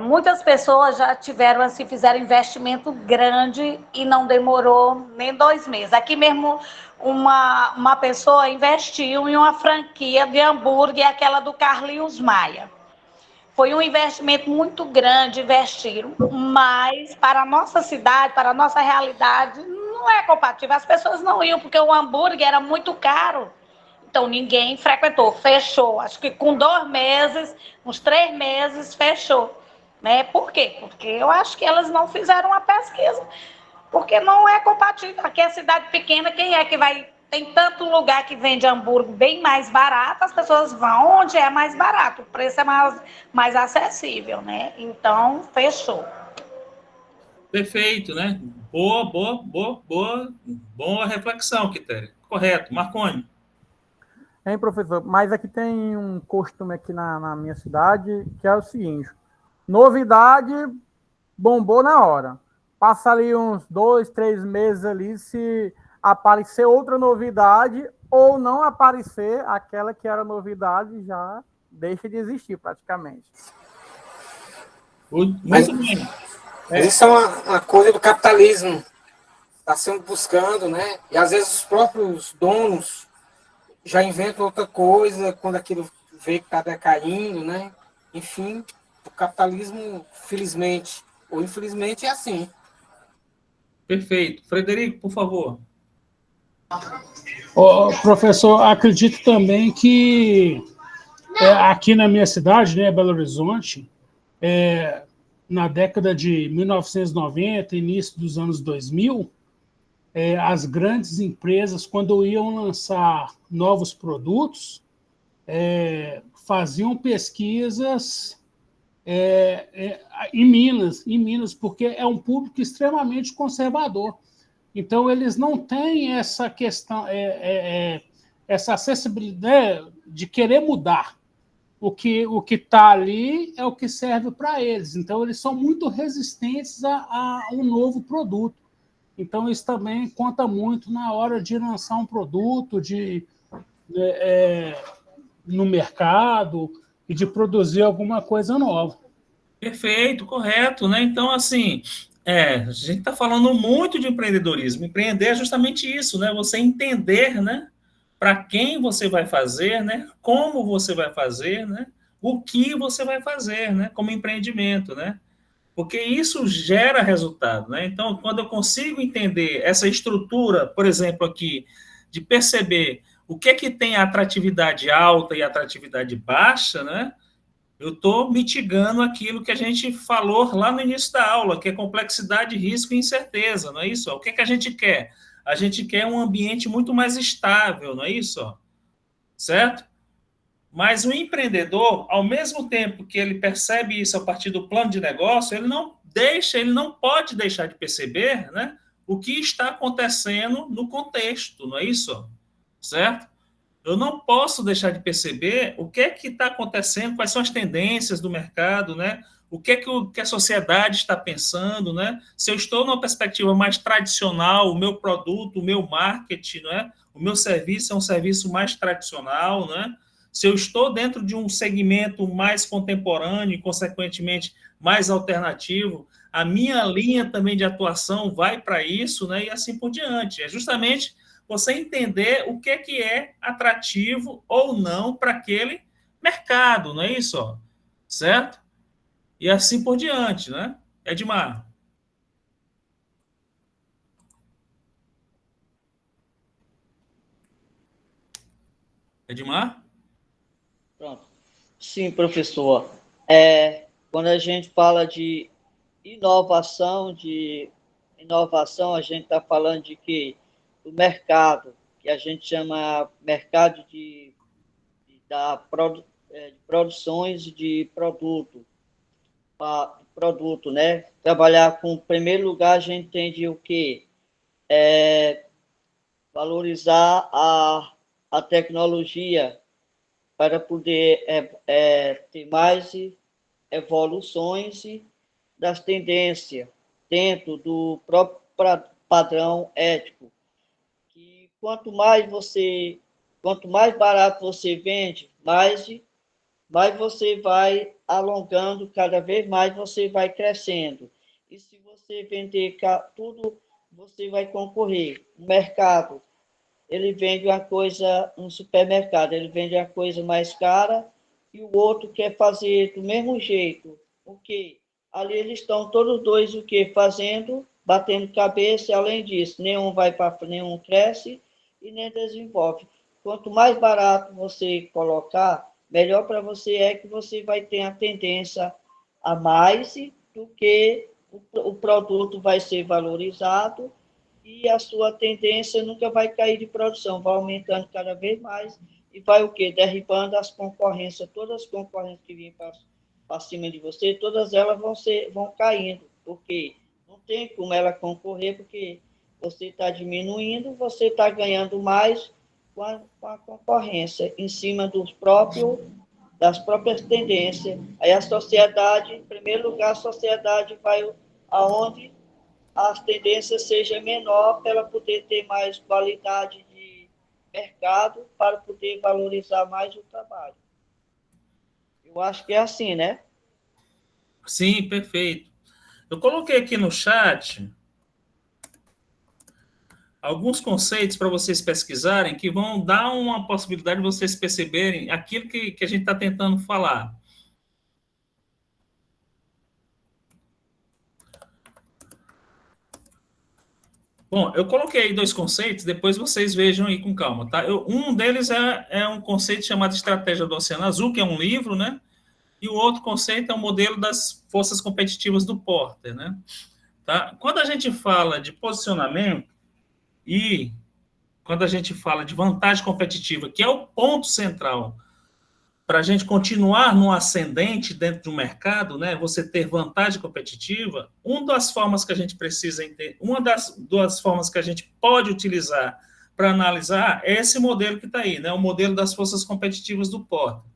Muitas pessoas já tiveram, assim, fizeram investimento grande e não demorou nem 2 meses. Aqui mesmo, uma pessoa investiu em uma franquia de hambúrguer, aquela do Carlinhos Maia. Foi um investimento muito grande, investiram, mas para a nossa cidade, para a nossa realidade, não é compatível. As pessoas não iam, porque o hambúrguer era muito caro. Então, ninguém frequentou, fechou. Acho que com 2 meses, uns 3 meses, fechou. Né? Por quê? Porque eu acho que elas não fizeram uma pesquisa. Porque não é compatível. Aqui é cidade pequena, quem é que vai... Tem tanto lugar que vende hambúrguer bem mais barato, as pessoas vão onde é mais barato. O preço é mais acessível, né? Então, fechou. Perfeito, né? Boa reflexão, Quitéria. Correto. Marconi. Hein, professor? Mas aqui tem um costume aqui na minha cidade, que é o seguinte. Novidade, bombou na hora. Passa ali uns 2, 3 meses ali, se aparecer outra novidade ou não aparecer, aquela que era novidade já deixa de existir praticamente. Mas isso é uma coisa do capitalismo. Está sendo buscando, né? E às vezes os próprios donos já inventam outra coisa quando aquilo vê que está decaindo, né? Enfim, o capitalismo, felizmente ou infelizmente, é assim. Perfeito. Frederico, por favor. Professor, acredito também que aqui na minha cidade, né, Belo Horizonte, na década de 1990, início dos anos 2000, as grandes empresas, quando iam lançar novos produtos, faziam pesquisas em Minas, porque é um público extremamente conservador. Então, eles não têm essa questão, essa acessibilidade de querer mudar. O que está ali é o que serve para eles. Então, eles são muito resistentes a um novo produto. Então, isso também conta muito na hora de lançar um produto no mercado e de produzir alguma coisa nova. Perfeito, correto, né? Então, assim, a gente está falando muito de empreendedorismo. Empreender é justamente isso, né? Você entender, né? Para quem você vai fazer, né? Como você vai fazer, né? O que você vai fazer, né? Como empreendimento, né? porque isso gera resultado, né? Então, quando eu consigo entender essa estrutura, por exemplo, aqui, de perceber o que é que tem a atratividade alta e a atratividade baixa, né? Eu estou mitigando aquilo que a gente falou lá no início da aula, que é complexidade, risco e incerteza, não é isso? O que é que a gente quer? A gente quer um ambiente muito mais estável, não é isso? Certo? Mas o empreendedor, ao mesmo tempo que ele percebe isso a partir do plano de negócio, ele não pode deixar de perceber, né, o que está acontecendo no contexto, não é isso? Certo? Eu não posso deixar de perceber o que é que está acontecendo, quais são as tendências do mercado, né? O que é que a sociedade está pensando, né? Se eu estou numa perspectiva mais tradicional, o meu produto, o meu marketing, né? O meu serviço é um serviço mais tradicional, né? Se eu estou dentro de um segmento mais contemporâneo e, consequentemente, mais alternativo, a minha linha também de atuação vai para isso, né? E assim por diante. É justamente você entender o que é atrativo ou não para aquele mercado, não é isso? Certo? E assim por diante, né? Edmar. Edmar? Pronto. Sim, professor. Quando a gente fala de inovação, a gente está falando de que o mercado, que a gente chama mercado de produções de produto, né? Trabalhar com, em primeiro lugar, a gente entende o quê? Valorizar a tecnologia para poder ter mais evoluções das tendências dentro do próprio padrão ético. Que quanto mais barato você vende, mais você vai alongando, cada vez mais você vai crescendo. E se você vender tudo, você vai concorrer. O mercado, ele vende uma coisa, um supermercado, ele vende a coisa mais cara e o outro quer fazer do mesmo jeito. O quê? Ali eles estão todos dois o quê? Fazendo, batendo cabeça, e além disso, nenhum cresce e nem desenvolve. Quanto mais barato você colocar, melhor para você é que você vai ter a tendência a mais do que o produto vai ser valorizado e a sua tendência nunca vai cair de produção, vai aumentando cada vez mais e vai o quê? Derribando as concorrências, todas as concorrências que vêm para cima de você, todas elas vão caindo, porque não tem como ela concorrer, porque você está diminuindo, você está ganhando mais com a concorrência, em cima das próprias tendências. Aí a sociedade, em primeiro lugar, a sociedade vai aonde as tendências sejam menor para ela poder ter mais qualidade de mercado, para poder valorizar mais o trabalho. Eu acho que é assim, né? Sim, perfeito. Eu coloquei aqui no chat alguns conceitos para vocês pesquisarem que vão dar uma possibilidade de vocês perceberem aquilo que a gente está tentando falar. Bom, eu coloquei aí 2 conceitos, depois vocês vejam aí com calma, tá? Um deles é um conceito chamado Estratégia do Oceano Azul, que é um livro, né? E o outro conceito é o modelo das forças competitivas do Porter, né? Tá? Quando a gente fala de posicionamento e quando a gente fala de vantagem competitiva, que é o ponto central para a gente continuar no ascendente dentro do mercado, né, você ter vantagem competitiva, uma das formas que a gente precisa entender, uma das duas formas que a gente pode utilizar para analisar é esse modelo que está aí, né, o modelo das forças competitivas do Porter,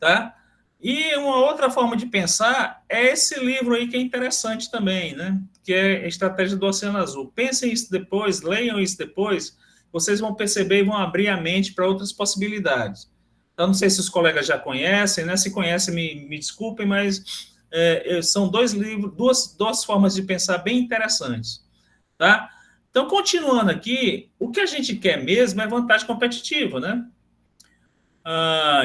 tá? E uma outra forma de pensar é esse livro aí que é interessante também, né, que é Estratégia do Oceano Azul. Pensem isso depois, leiam isso depois, vocês vão perceber e vão abrir a mente para outras possibilidades. Então, não sei se os colegas já conhecem, né? Se conhecem, me desculpem, mas são 2 livros, duas formas de pensar bem interessantes, tá? Então, continuando aqui, o que a gente quer mesmo é vantagem competitiva, né?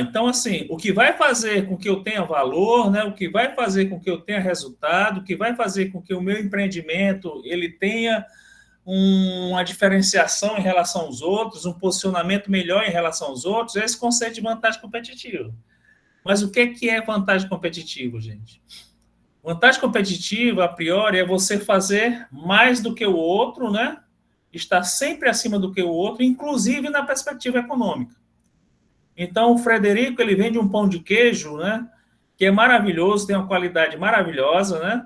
Então, assim, o que vai fazer com que eu tenha valor, né, o que vai fazer com que eu tenha resultado, o que vai fazer com que o meu empreendimento ele tenha uma diferenciação em relação aos outros, um posicionamento melhor em relação aos outros, é esse conceito de vantagem competitiva. Mas o que é vantagem competitiva, gente? Vantagem competitiva, a priori, é você fazer mais do que o outro, né? Estar sempre acima do que o outro, inclusive na perspectiva econômica. Então, o Frederico, ele vende um pão de queijo, né? Que é maravilhoso, tem uma qualidade maravilhosa, né?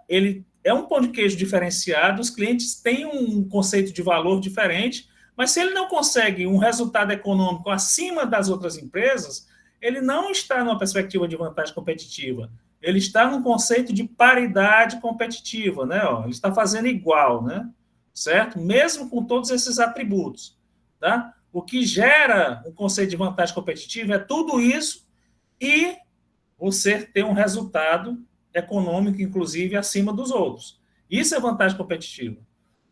Ele é um pão de queijo diferenciado, os clientes têm um conceito de valor diferente, mas se ele não consegue um resultado econômico acima das outras empresas, ele não está numa perspectiva de vantagem competitiva. Ele está num conceito de paridade competitiva, né? Ele está fazendo igual, né? Certo? Mesmo com todos esses atributos, tá? O que gera o conceito de vantagem competitiva é tudo isso e você ter um resultado econômico, inclusive, acima dos outros. Isso é vantagem competitiva,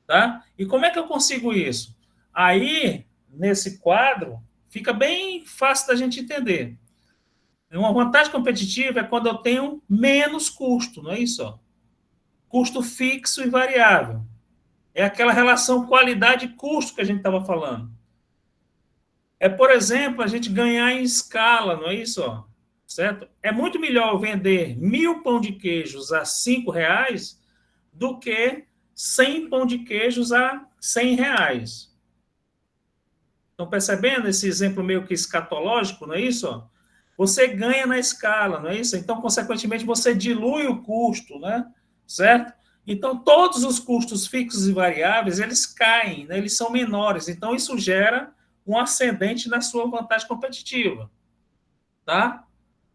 tá? E como é que eu consigo isso? Aí, nesse quadro, fica bem fácil da gente entender. Uma vantagem competitiva é quando eu tenho menos custo, não é isso? Custo fixo e variável. É aquela relação qualidade-custo que a gente estava falando. É, por exemplo, a gente ganhar em escala, não é isso? Certo? É muito melhor vender 1.000 pão de queijos a R$5 do que 100 pão de queijos a R$100. Estão percebendo esse exemplo meio que escatológico, não é isso? Você ganha na escala, não é isso? Então, consequentemente, você dilui o custo, né? Certo? Então, todos os custos fixos e variáveis, eles caem, né? Eles são menores. Então, isso gera um ascendente na sua vantagem competitiva, tá?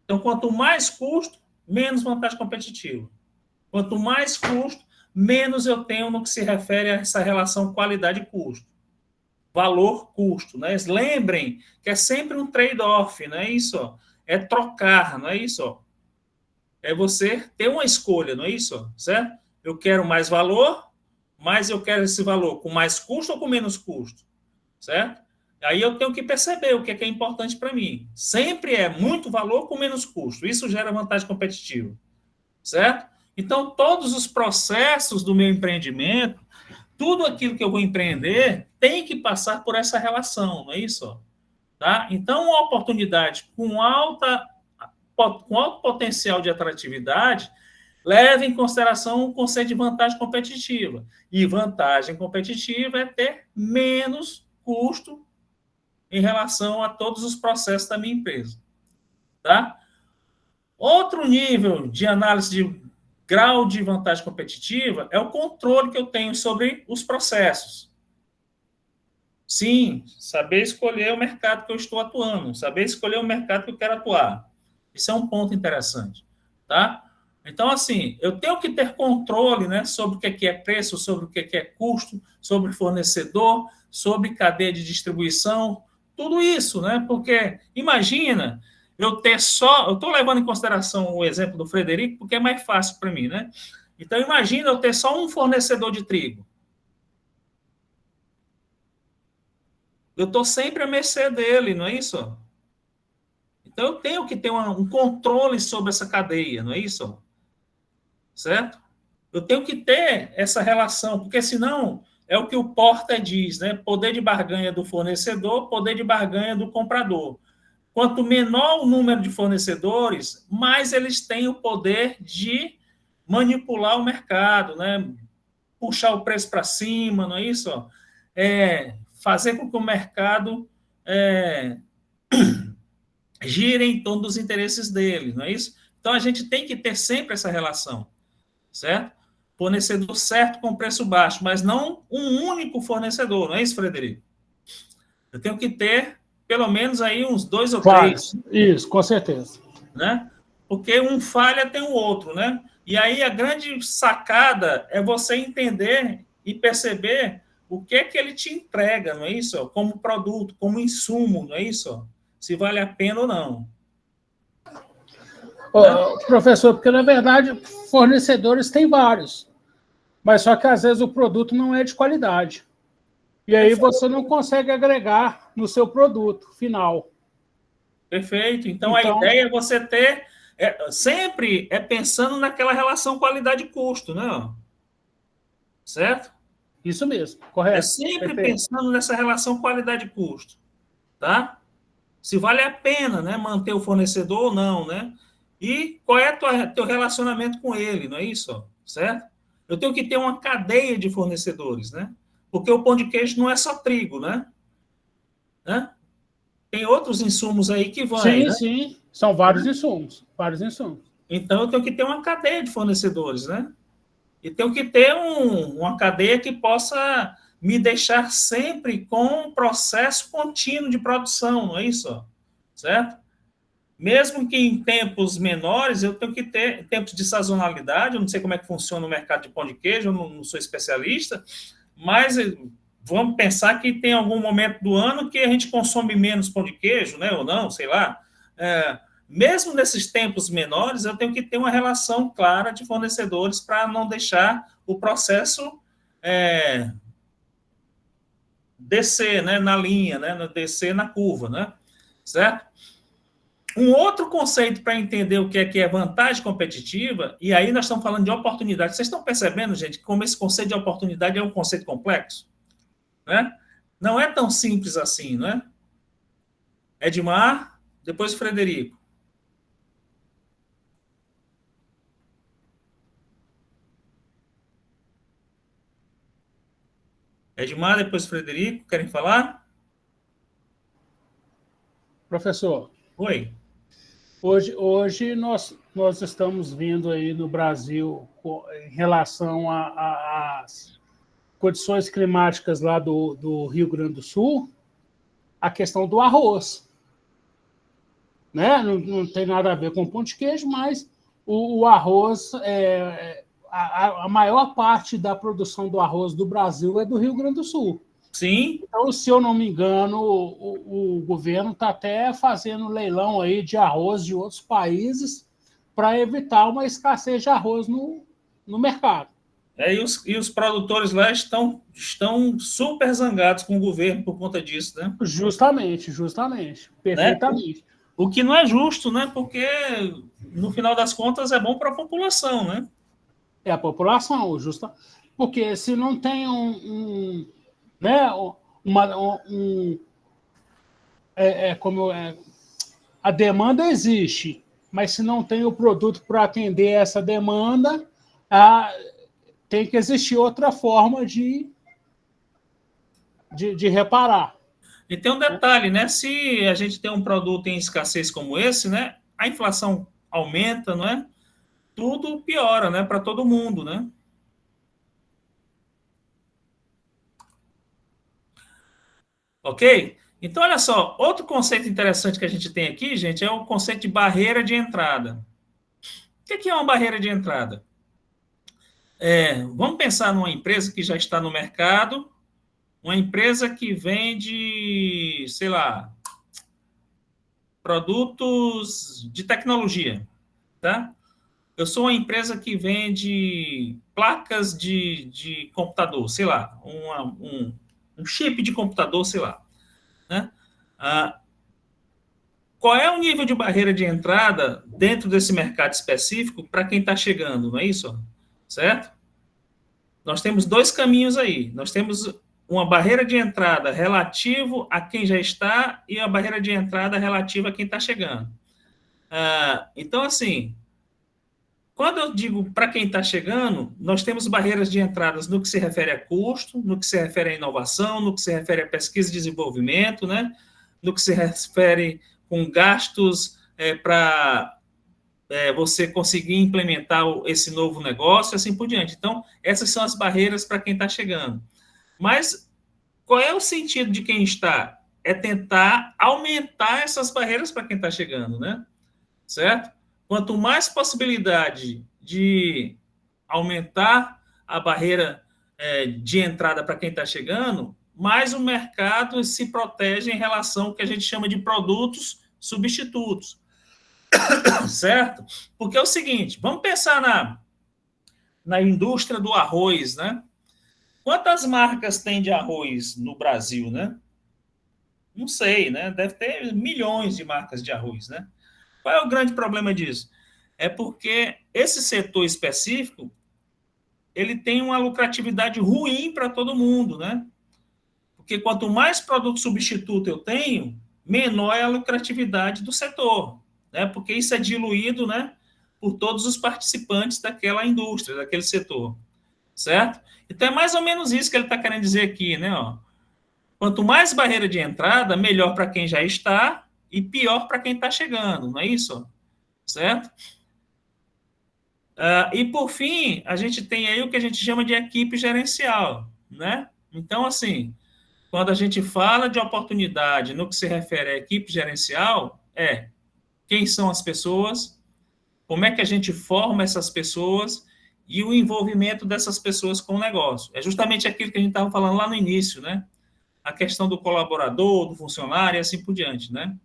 Então, quanto mais custo, menos vantagem competitiva. Quanto mais custo, menos eu tenho no que se refere a essa relação qualidade-custo. Valor-custo, né? Lembrem que é sempre um trade-off, não é isso? É trocar, não é isso? É você ter uma escolha, não é isso? Certo? Eu quero mais valor, mas eu quero esse valor com mais custo ou com menos custo, certo? Aí eu tenho que perceber o que é importante para mim. Sempre é muito valor com menos custo. Isso gera vantagem competitiva, certo? Então, todos os processos do meu empreendimento, tudo aquilo que eu vou empreender, tem que passar por essa relação, não é isso? Tá? Então, uma oportunidade com alto potencial de atratividade leva em consideração o conceito de vantagem competitiva. E vantagem competitiva é ter menos custo em relação a todos os processos da minha empresa. Tá? Outro nível de análise de grau de vantagem competitiva é o controle que eu tenho sobre os processos. Sim, saber escolher o mercado que eu estou atuando, saber escolher o mercado que eu quero atuar. Isso é um ponto interessante, tá? Então, assim, eu tenho que ter controle, né, sobre o que é preço, sobre o que é custo, sobre fornecedor, sobre cadeia de distribuição, tudo isso, né? Porque, imagina, eu estou levando em consideração o exemplo do Frederico, porque é mais fácil para mim, né? Então, imagina eu ter só um fornecedor de trigo. Eu estou sempre à mercê dele, não é isso? Então, eu tenho que ter um controle sobre essa cadeia, não é isso? Certo? Eu tenho que ter essa relação, porque senão é o que o Porter diz, né? Poder de barganha do fornecedor, poder de barganha do comprador. Quanto menor o número de fornecedores, mais eles têm o poder de manipular o mercado, né? Puxar o preço para cima, não é isso? Fazer com que o mercado gire em torno dos interesses dele, não é isso? Então, a gente tem que ter sempre essa relação, certo? Fornecedor certo com preço baixo, mas não um único fornecedor, não é isso, Frederico? Eu tenho que ter, pelo menos, aí uns 2 ou 3. Isso, com certeza. Né? Porque um falha tem o outro, né? E aí a grande sacada é você entender e perceber o que é que ele te entrega, não é isso? Como produto, como insumo, não é isso? Se vale a pena ou não. Professor, porque, na verdade, fornecedores tem vários, mas só que, às vezes, o produto não é de qualidade. E aí você não consegue agregar no seu produto final. Perfeito. Então, a ideia é você ter... sempre pensando naquela relação qualidade-custo, né? Certo? Isso mesmo, correto. É sempre pensando nessa relação qualidade-custo, tá? Se vale a pena, né, manter o fornecedor ou não, né? E qual é teu relacionamento com ele, não é isso? Certo? Eu tenho que ter uma cadeia de fornecedores, né? Porque o pão de queijo não é só trigo, né? Tem outros insumos aí que vão. Sim, né? sim. São vários insumos. Vários insumos. Então, eu tenho que ter uma cadeia de fornecedores, né? E tenho que ter uma cadeia que possa me deixar sempre com um processo contínuo de produção, não é isso? Certo? Mesmo que em tempos menores, eu tenho que ter tempos de sazonalidade. Eu não sei como é que funciona o mercado de pão de queijo, eu não sou especialista, mas vamos pensar que tem algum momento do ano que a gente consome menos pão de queijo, né? Ou não, sei lá. Mesmo nesses tempos menores, eu tenho que ter uma relação clara de fornecedores para não deixar o processo descer, né, na linha, né, descer na curva, né? Certo? Um outro conceito para entender o que é vantagem competitiva, e aí nós estamos falando de oportunidade. Vocês estão percebendo, gente, como esse conceito de oportunidade é um conceito complexo? Né? Não é tão simples assim, não é? Edmar, depois o Frederico. Edmar, depois o Frederico, querem falar? Professor. Oi. Hoje nós estamos vendo aí no Brasil, em relação às condições climáticas lá do Rio Grande do Sul, a questão do arroz. Né? Não tem nada a ver com pão de queijo, mas o arroz, a maior parte da produção do arroz do Brasil é do Rio Grande do Sul. Sim. Então, se eu não me engano, o governo está até fazendo leilão aí de arroz de outros países para evitar uma escassez de arroz no mercado. E os produtores lá estão super zangados com o governo por conta disso, né? Justamente. Perfeitamente. Né? O que não é justo, né? Porque, no final das contas, é bom para a população, né? É a população, justa. Porque se não tem né, a demanda existe, mas se não tem o produto para atender essa demanda, tem que existir outra forma de reparar. E tem um detalhe, né? Se a gente tem um produto em escassez como esse, né? A inflação aumenta, não é? Tudo piora, né? Para todo mundo, né? Ok? Então, olha só, outro conceito interessante que a gente tem aqui, gente, é o conceito de barreira de entrada. O que é uma barreira de entrada? Vamos pensar numa empresa que já está no mercado, uma empresa que vende, sei lá, produtos de tecnologia, tá? Eu sou uma empresa que vende placas de computador, sei lá, um chip de computador, sei lá. Né? Qual é o nível de barreira de entrada dentro desse mercado específico para quem está chegando, não é isso? Certo? Nós temos dois caminhos aí. Nós temos uma barreira de entrada relativo a quem já está e a barreira de entrada relativa a quem está chegando. Então, assim, quando eu digo para quem está chegando, nós temos barreiras de entradas no que se refere a custo, no que se refere a inovação, no que se refere a pesquisa e desenvolvimento, né? No que se refere com gastos para você conseguir implementar esse novo negócio e assim por diante. Então, essas são as barreiras para quem está chegando. Mas qual é o sentido de quem está? É tentar aumentar essas barreiras para quem está chegando, né? Certo? Quanto mais possibilidade de aumentar a barreira de entrada para quem está chegando, mais o mercado se protege em relação ao que a gente chama de produtos substitutos. Certo? Porque é o seguinte, vamos pensar na indústria do arroz, né? Quantas marcas tem de arroz no Brasil, né? Não sei, né? Deve ter milhões de marcas de arroz, né? Qual é o grande problema disso? É porque esse setor específico, ele tem uma lucratividade ruim para todo mundo, né? Porque quanto mais produto substituto eu tenho, menor é a lucratividade do setor, né? Porque isso é diluído, né, por todos os participantes daquela indústria, daquele setor, certo? Então é mais ou menos isso que ele está querendo dizer aqui, né? Ó. Quanto mais barreira de entrada, melhor para quem já está e pior para quem está chegando, não é isso? Certo? E por fim, a gente tem aí o que a gente chama de equipe gerencial, né? Então, assim, quando a gente fala de oportunidade no que se refere à equipe gerencial, quem são as pessoas, como é que a gente forma essas pessoas e o envolvimento dessas pessoas com o negócio. É justamente aquilo que a gente estava falando lá no início, né? A questão do colaborador, do funcionário e assim por diante, né?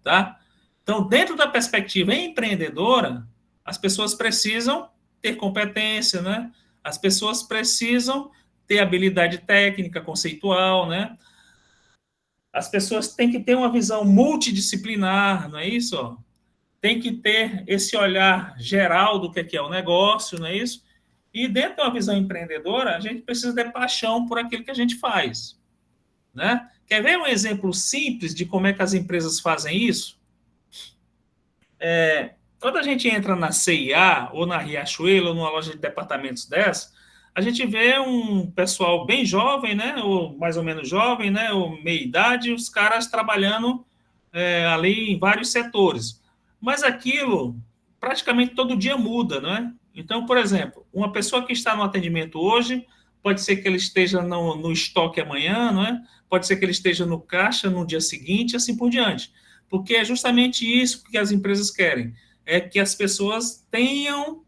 Tá? Então, dentro da perspectiva empreendedora, as pessoas precisam ter competência, né? As pessoas precisam ter habilidade técnica, conceitual, né? As pessoas têm que ter uma visão multidisciplinar, não é isso? Tem que ter esse olhar geral do que é o negócio, não é isso? E dentro de uma visão empreendedora, a gente precisa ter paixão por aquilo que a gente faz, né? Quer ver um exemplo simples de como é que as empresas fazem isso? Quando a gente entra na CIA ou na Riachuelo ou numa loja de departamentos dessa, a gente vê um pessoal bem jovem, né, ou mais ou menos jovem, né, ou meia idade, os caras trabalhando ali em vários setores. Mas aquilo praticamente todo dia muda, não é? Então, por exemplo, uma pessoa que está no atendimento hoje, pode ser que ele esteja no estoque amanhã, não é? Pode ser que ele esteja no caixa no dia seguinte, assim por diante. Porque é justamente isso que as empresas querem, é que as pessoas tenham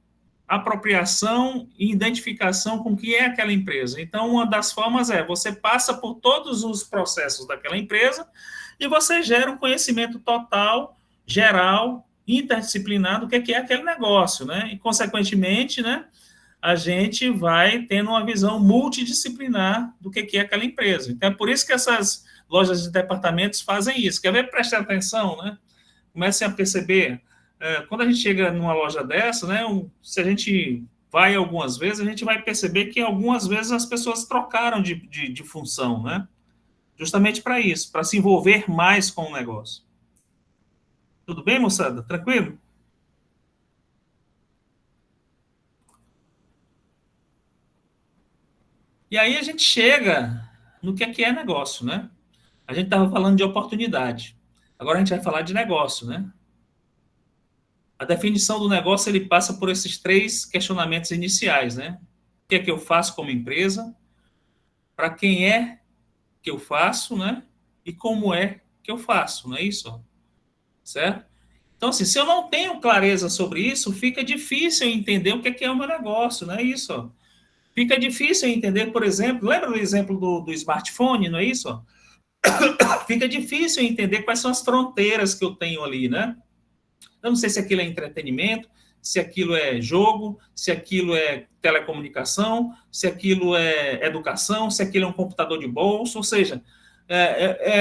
apropriação e identificação com o que é aquela empresa. Então, uma das formas você passa por todos os processos daquela empresa e você gera um conhecimento total, geral, interdisciplinar do que é aquele negócio, né? E, consequentemente, né, a gente vai tendo uma visão multidisciplinar do que é aquela empresa. Então, é por isso que essas lojas de departamentos fazem isso. Quer ver? Prestem atenção, né? Comecem a perceber. Quando a gente chega numa loja dessa, né, se a gente vai algumas vezes, a gente vai perceber que algumas vezes as pessoas trocaram de função, né? Justamente para isso, para se envolver mais com o negócio. Tudo bem, moçada? Tranquilo? E aí a gente chega no que é negócio, né? A gente estava falando de oportunidade. Agora a gente vai falar de negócio, né? A definição do negócio, ele passa por esses 3 questionamentos iniciais, né? O que é que eu faço como empresa? Para quem é que eu faço, né? E como é que eu faço, não é isso? Certo? Então, assim, se eu não tenho clareza sobre isso, fica difícil entender o que é o meu negócio, não é isso? Fica difícil entender, por exemplo, lembra do exemplo do smartphone, não é isso? Fica difícil entender quais são as fronteiras que eu tenho ali, né? Eu não sei se aquilo é entretenimento, se aquilo é jogo, se aquilo é telecomunicação, se aquilo é educação, se aquilo é um computador de bolso, ou seja,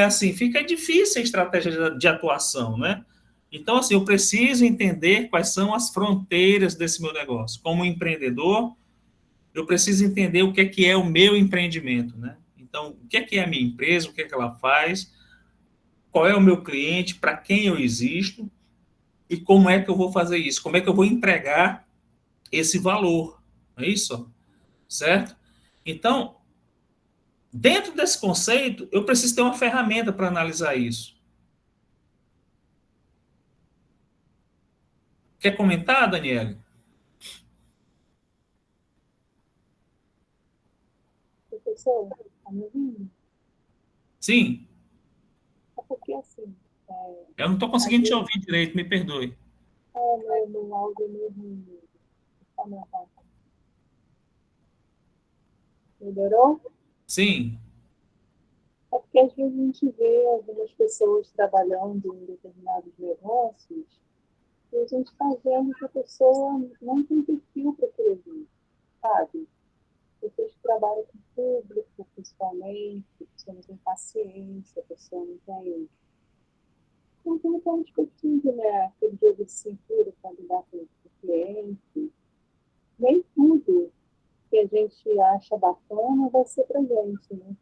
assim, fica difícil a estratégia de atuação, né? Então, assim, eu preciso entender quais são as fronteiras desse meu negócio. Como empreendedor, eu preciso entender o que é o meu empreendimento, né? Então, o que é a minha empresa, o que ela faz, qual é o meu cliente, para quem eu existo, e como é que eu vou fazer isso? Como é que eu vou entregar esse valor? Não é isso? Certo? Então, dentro desse conceito, eu preciso ter uma ferramenta para analisar isso. Quer comentar, Daniela? Professor, tá me ouvindo? Sim. É porque assim. Eu não estou conseguindo te ouvir direito, me perdoe. Meu áudio mesmo. Melhorou? Sim. É porque às vezes a gente vê algumas pessoas trabalhando em determinados negócios e a gente está vendo que a pessoa não tem perfil para aquilo, sabe? Pessoas que trabalham com público, principalmente, pessoa não tem paciência, a pessoa não tem... Então, como estamos discutindo, né? Aquele jogo de cintura para lidar com o cliente. Nem tudo que a gente acha bacana vai ser para a gente, né?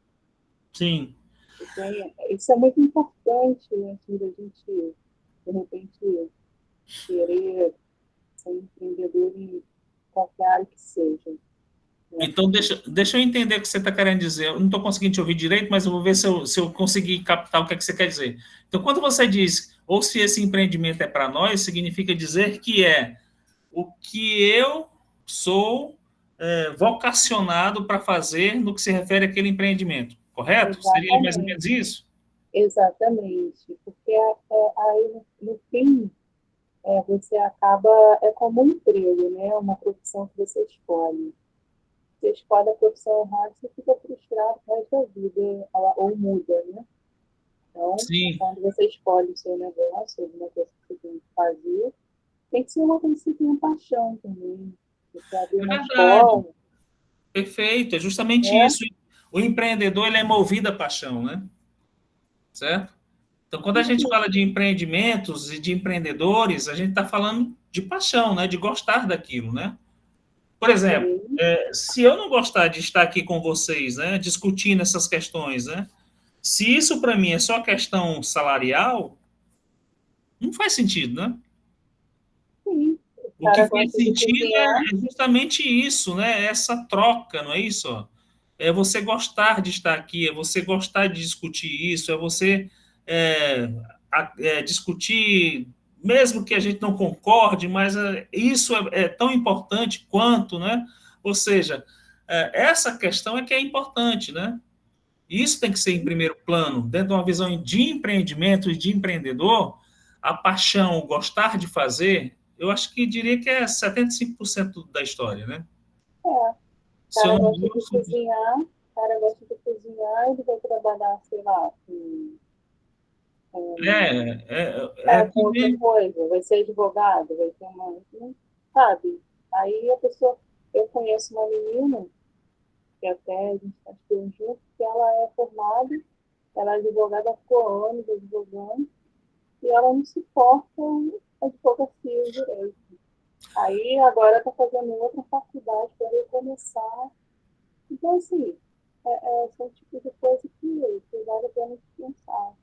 Sim. Então, isso é muito importante, né? Assim, da gente, de repente, querer ser empreendedor em qualquer área que seja. Então, deixa eu entender o que você está querendo dizer. Eu não estou conseguindo te ouvir direito, mas eu vou ver se eu conseguir captar o que é que você quer dizer. Então, quando você diz, ou se esse empreendimento é para nós, significa dizer que é o que eu sou vocacionado para fazer no que se refere àquele empreendimento, correto? Exatamente. Seria mais ou menos isso? Exatamente, porque aí, no fim, você acaba, é como um emprego, né? Uma profissão que você escolhe. Você escolhe a profissão errada, você fica frustrado o resto da vida, ou muda, né? Então, Sim. Quando você escolhe o seu negócio, alguma coisa que você tem que fazer, tem que ser uma coisa que você tenha paixão também. Você abrir uma escola. Perfeito, é justamente isso. O empreendedor, ele é movido à paixão, né? Certo? Então, quando a gente fala de empreendimentos e de empreendedores, a gente está falando de paixão, né? De gostar daquilo, né? Por exemplo, se eu não gostar de estar aqui com vocês, né, discutindo essas questões, né, se isso para mim é só questão salarial, não faz sentido, né? Sim. O que faz sentido é justamente isso, né? Essa troca, não é isso? É você gostar de estar aqui, é você gostar de discutir isso, é você discutir, mesmo que a gente não concorde, mas isso é tão importante quanto, né? Ou seja, essa questão é que é importante, né? Isso tem que ser em primeiro plano, dentro de uma visão de empreendimento e de empreendedor, a paixão, o gostar de fazer, eu acho que diria que é 75% da história, né? O cara gosta de cozinhar, ele vai trabalhar, sei lá, com outra coisa, vai ser advogado, vai ter uma... Sabe? Aí a pessoa... Eu conheço uma menina, que até a gente está estudando junto, que ela é formada, ela é advogada, ficou anos advogando, e ela não suporta a advocacia e direito. Aí agora está fazendo outra faculdade para recomeçar. Então, assim, são tipos de coisa que vale a pena pensar.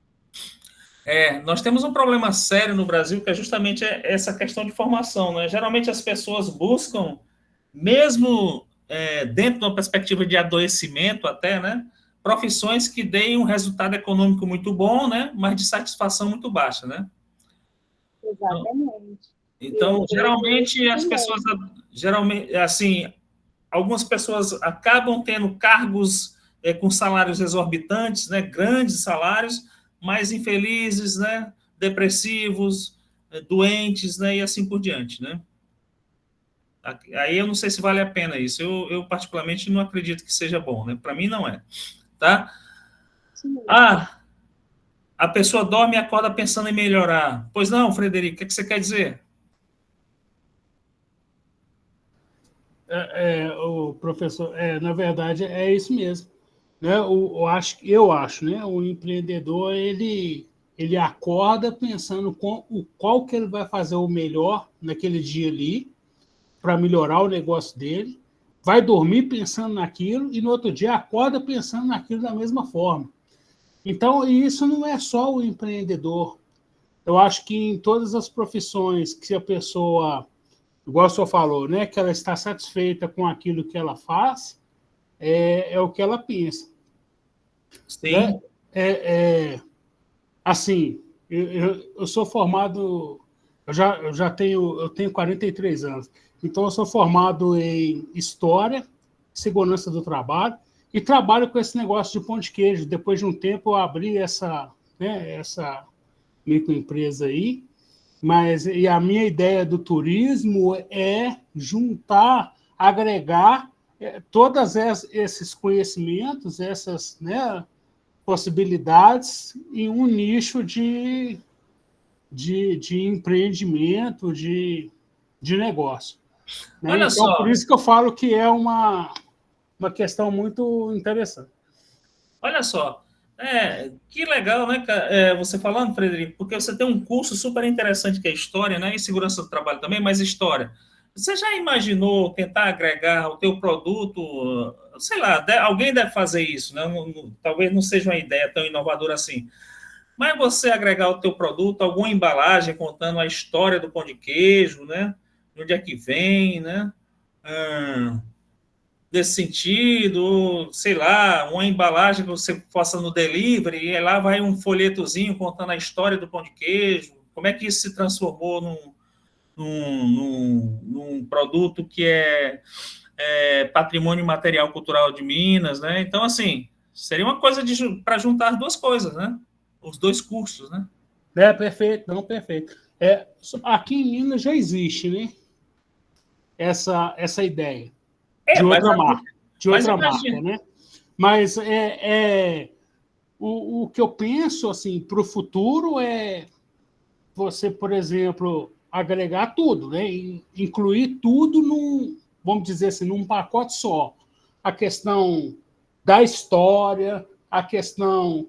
Nós temos um problema sério no Brasil, que é justamente essa questão de formação, né? Geralmente as pessoas buscam, mesmo dentro de uma perspectiva de adoecimento até, né? Profissões que deem um resultado econômico muito bom, né? Mas de satisfação muito baixa, né? Exatamente. Então, geralmente as pessoas, assim, algumas pessoas acabam tendo cargos com salários exorbitantes, né? Grandes salários, mas infelizes, né? Depressivos, doentes, né? E assim por diante, né? Aí eu não sei se vale a pena isso. Eu particularmente não acredito que seja bom, né? Para mim não é, tá? Sim. A pessoa dorme e acorda pensando em melhorar. Pois não, Frederico, o que você quer dizer? O professor, na verdade, é isso mesmo. Né? Eu acho, né? O empreendedor, ele acorda pensando qual que ele vai fazer o melhor naquele dia ali, para melhorar o negócio dele, vai dormir pensando naquilo e no outro dia acorda pensando naquilo da mesma forma. Então, isso não é só o empreendedor. Eu acho que em todas as profissões que a pessoa, igual o senhor falou, né, que ela está satisfeita com aquilo que ela faz, é o que ela pensa. Sim. Né? Assim, eu sou formado, eu tenho 43 anos, então eu sou formado em História, Segurança do Trabalho, e trabalho com esse negócio de pão de queijo. Depois de um tempo eu abri essa microempresa aí, e a minha ideia do turismo é juntar, agregar todos esses conhecimentos, essas, né, possibilidades em um nicho de empreendimento, de negócio. Né? Olha então, só. por isso que eu falo que é uma questão muito interessante. Olha só, Que legal, né, você falando, Frederico, porque você tem um curso super interessante que é História, né, e Segurança do Trabalho também, mas História. Você já imaginou tentar agregar o teu produto, sei lá, alguém deve fazer isso, né? Talvez não seja uma ideia tão inovadora assim, mas você agregar o teu produto, alguma embalagem contando a história do pão de queijo, né? De onde é que vem, né? Desse sentido, sei lá, uma embalagem que você possa no delivery, e lá vai um folhetozinho contando a história do pão de queijo, como é que isso se transformou num produto que é patrimônio material cultural de Minas, né? Então, assim, seria uma coisa para juntar as duas coisas, né? Os dois cursos, né? Perfeito, não, perfeito. Aqui em Minas já existe, né? Essa ideia de outra marca, né? Mas o que eu penso assim para o futuro é você, por exemplo, agregar tudo, né? Incluir tudo vamos dizer assim, num pacote só. A questão da história, a questão...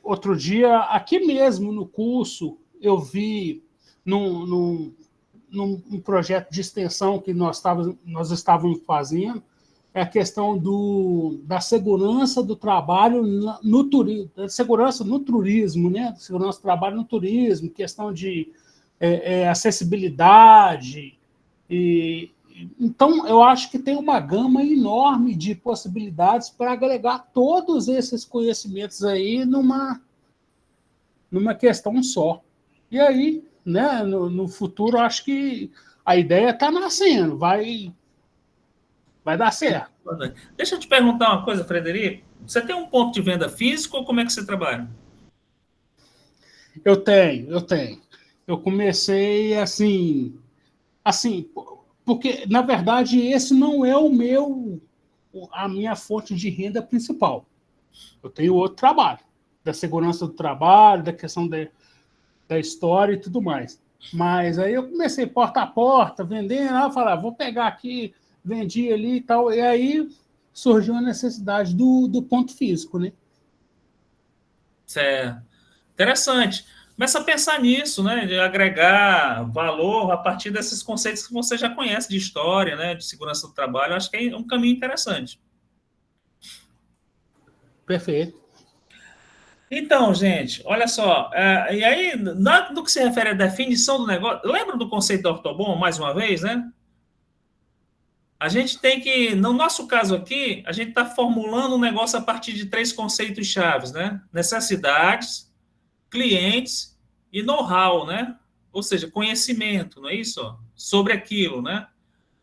outro dia, aqui mesmo no curso, eu vi num projeto de extensão que nós estávamos fazendo, a questão da segurança do trabalho no turismo, segurança no turismo, né? Segurança do trabalho no turismo, questão de acessibilidade. Então, eu acho que tem uma gama enorme de possibilidades para agregar todos esses conhecimentos aí numa questão só. E aí, né, no futuro, acho que a ideia está nascendo, vai dar certo. Deixa eu te perguntar uma coisa, Frederico. Você tem um ponto de venda físico ou como é que você trabalha? Eu tenho. Eu comecei assim, porque, na verdade, esse não é a minha fonte de renda principal. Eu tenho outro trabalho, da segurança do trabalho, da questão da história e tudo mais. Mas aí eu comecei porta a porta, vendendo, eu falava, vou pegar aqui, vendi ali e tal, e aí surgiu a necessidade do ponto físico, né? Certo. Interessante. Começa a pensar nisso, né? De agregar valor a partir desses conceitos que você já conhece de história, né? De segurança do trabalho. Eu acho que é um caminho interessante. Perfeito. Então, gente, olha só. E aí, no que se refere à definição do negócio, lembra do conceito do ortobon, mais uma vez, né? A gente tem que, no nosso caso aqui, a gente está formulando um negócio a partir de 3 conceitos chaves, né? Necessidades, clientes e know-how, né? Ou seja, conhecimento, não é isso? Sobre aquilo, né?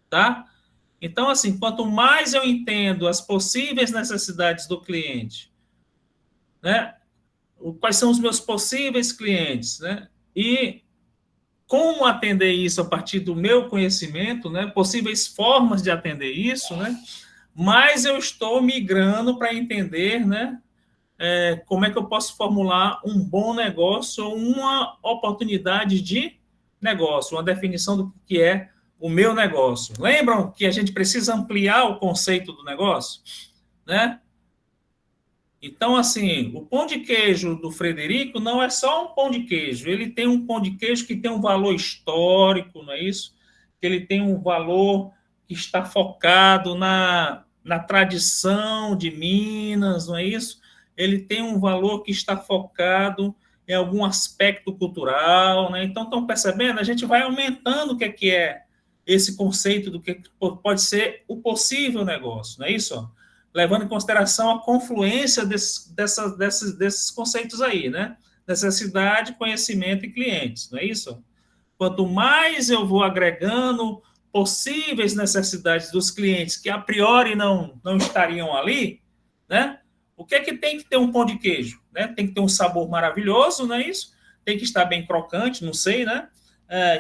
Tá? Então, assim, quanto mais eu entendo as possíveis necessidades do cliente, né? Quais são os meus possíveis clientes, né? E como atender isso a partir do meu conhecimento, né? Possíveis formas de atender isso, né? Mas eu estou migrando para entender, né? Como é que eu posso formular um bom negócio ou uma oportunidade de negócio, uma definição do que é o meu negócio. Lembram que a gente precisa ampliar o conceito do negócio, né? Então, assim, o pão de queijo do Frederico não é só um pão de queijo, ele tem um pão de queijo que tem um valor histórico, não é isso? Que ele tem um valor que está focado na tradição de Minas, não é isso? Ele tem um valor que está focado em algum aspecto cultural, né? Então, estão percebendo? A gente vai aumentando o que é esse conceito do que pode ser o possível negócio, não é isso? Levando em consideração a confluência desses conceitos aí, né? Necessidade, conhecimento e clientes, não é isso? Quanto mais eu vou agregando possíveis necessidades dos clientes que a priori não estariam ali, né? O que é que tem que ter um pão de queijo? Né? Tem que ter um sabor maravilhoso, não é isso? Tem que estar bem crocante, não sei, né?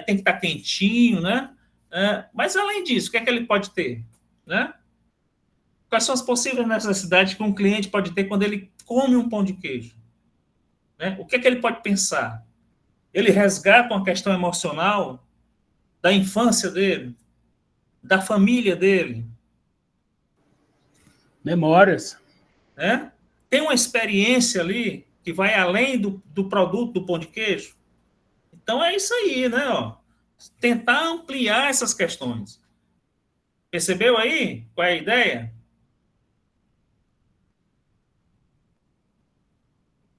Tem que estar quentinho, né? Mas, além disso, o que é que ele pode ter? Né? Quais são as possíveis necessidades que um cliente pode ter quando ele come um pão de queijo? Né? O que é que ele pode pensar? Ele resgata uma questão emocional da infância dele, da família dele. Memórias. Né? tem uma experiência ali que vai além do produto do pão de queijo. Então, é isso aí, né? Ó, tentar ampliar essas questões. Percebeu aí qual é a ideia?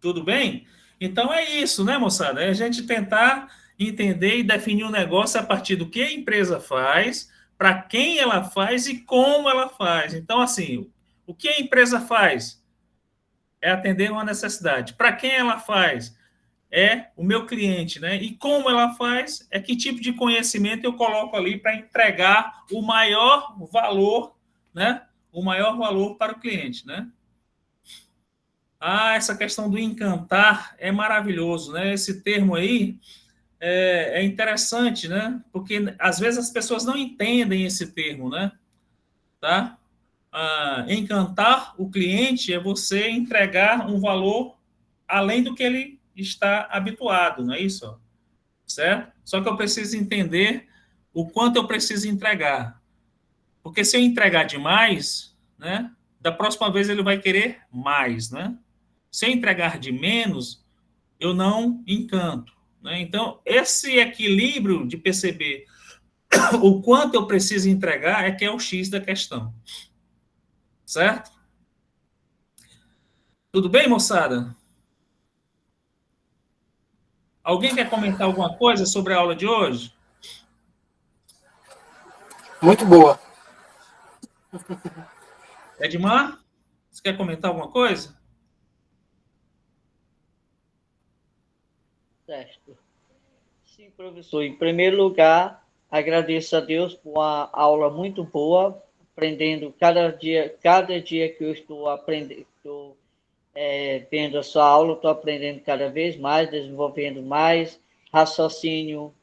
Tudo bem? Então, é isso, né, moçada? É a gente tentar entender e definir um negócio a partir do que a empresa faz, para quem ela faz e como ela faz. Então, assim, o que a empresa faz é atender uma necessidade. Para quem ela faz é o meu cliente, né? E como ela faz é que tipo de conhecimento eu coloco ali para entregar o maior valor, né? O maior valor para o cliente, né? Ah, essa questão do encantar é maravilhoso, né? Esse termo aí é interessante, né? Porque às vezes as pessoas não entendem esse termo, né? Tá? Encantar o cliente é você entregar um valor além do que ele está habituado, não é isso? Certo? Só que eu preciso entender o quanto eu preciso entregar. Porque se eu entregar demais, né? Da próxima vez ele vai querer mais, né? Se eu entregar de menos, eu não encanto, né? Então, esse equilíbrio de perceber o quanto eu preciso entregar é que é o X da questão. Certo? Tudo bem, moçada? Alguém quer comentar alguma coisa sobre a aula de hoje? Muito boa. Edmar, você quer comentar alguma coisa? Certo. Sim, professor. Em primeiro lugar, agradeço a Deus por uma aula muito boa, aprendendo cada dia que eu estou aprendendo, vendo a sua aula, estou aprendendo cada vez mais, desenvolvendo mais raciocínio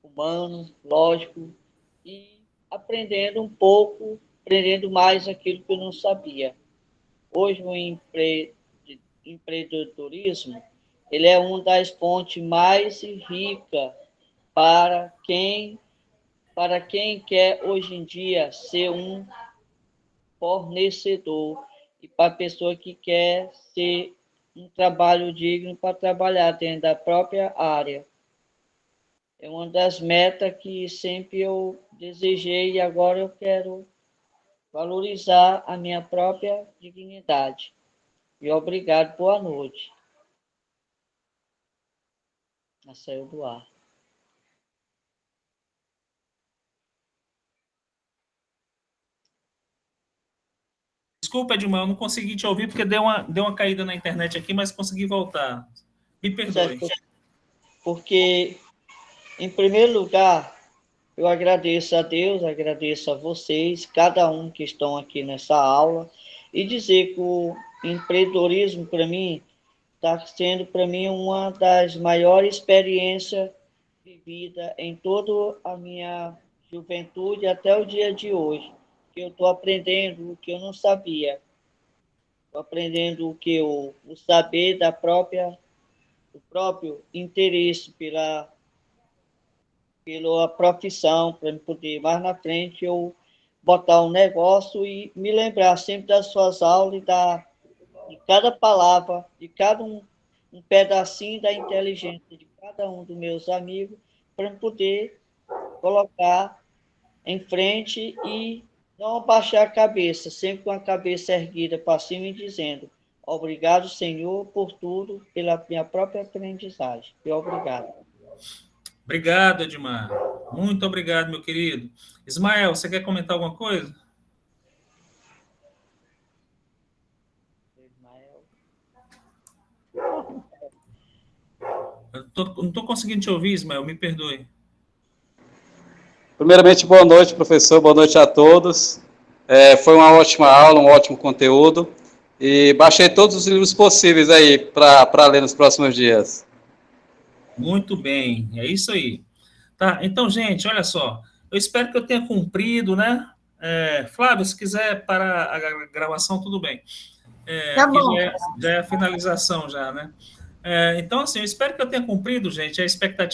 humano, lógico, e aprendendo um pouco, aprendendo mais aquilo que eu não sabia. Hoje, o empreendedorismo, ele é uma das pontes mais ricas para quem quer, hoje em dia, ser um fornecedor e para a pessoa que quer ser um trabalho digno para trabalhar dentro da própria área. É uma das metas que sempre eu desejei e agora eu quero valorizar a minha própria dignidade. E obrigado, boa noite. Saiu do ar. Desculpa, Edmar, eu não consegui te ouvir porque deu uma caída na internet aqui, mas consegui voltar. Me perdoe. Certo. Porque, em primeiro lugar, eu agradeço a Deus, agradeço a vocês, cada um que estão aqui nessa aula, e dizer que o empreendedorismo, para mim, está sendo, para mim, uma das maiores experiências vividas em toda a minha juventude até o dia de hoje, que eu estou aprendendo o que eu não sabia, estou aprendendo o saber do próprio interesse pela profissão, para poder mais na frente eu botar um negócio e me lembrar sempre das suas aulas de cada palavra, de cada um pedacinho da inteligência de cada um dos meus amigos, para poder colocar em frente e não abaixar a cabeça, sempre com a cabeça erguida para cima e dizendo: obrigado, Senhor, por tudo, pela minha própria aprendizagem. E obrigado. Obrigado, Edmar. Muito obrigado, meu querido. Ismael, você quer comentar alguma coisa? Não estou conseguindo te ouvir, Ismael, me perdoe. Primeiramente, boa noite, professor, boa noite a todos. Foi uma ótima aula, um ótimo conteúdo. E baixei todos os livros possíveis aí para ler nos próximos dias. Muito bem, é isso aí. Tá, então, gente, olha só. Eu espero que eu tenha cumprido, né? Flávio, se quiser parar a gravação, tudo bem. Tá bom. Já é a finalização, já, né? Então, assim, eu espero que eu tenha cumprido, gente, a expectativa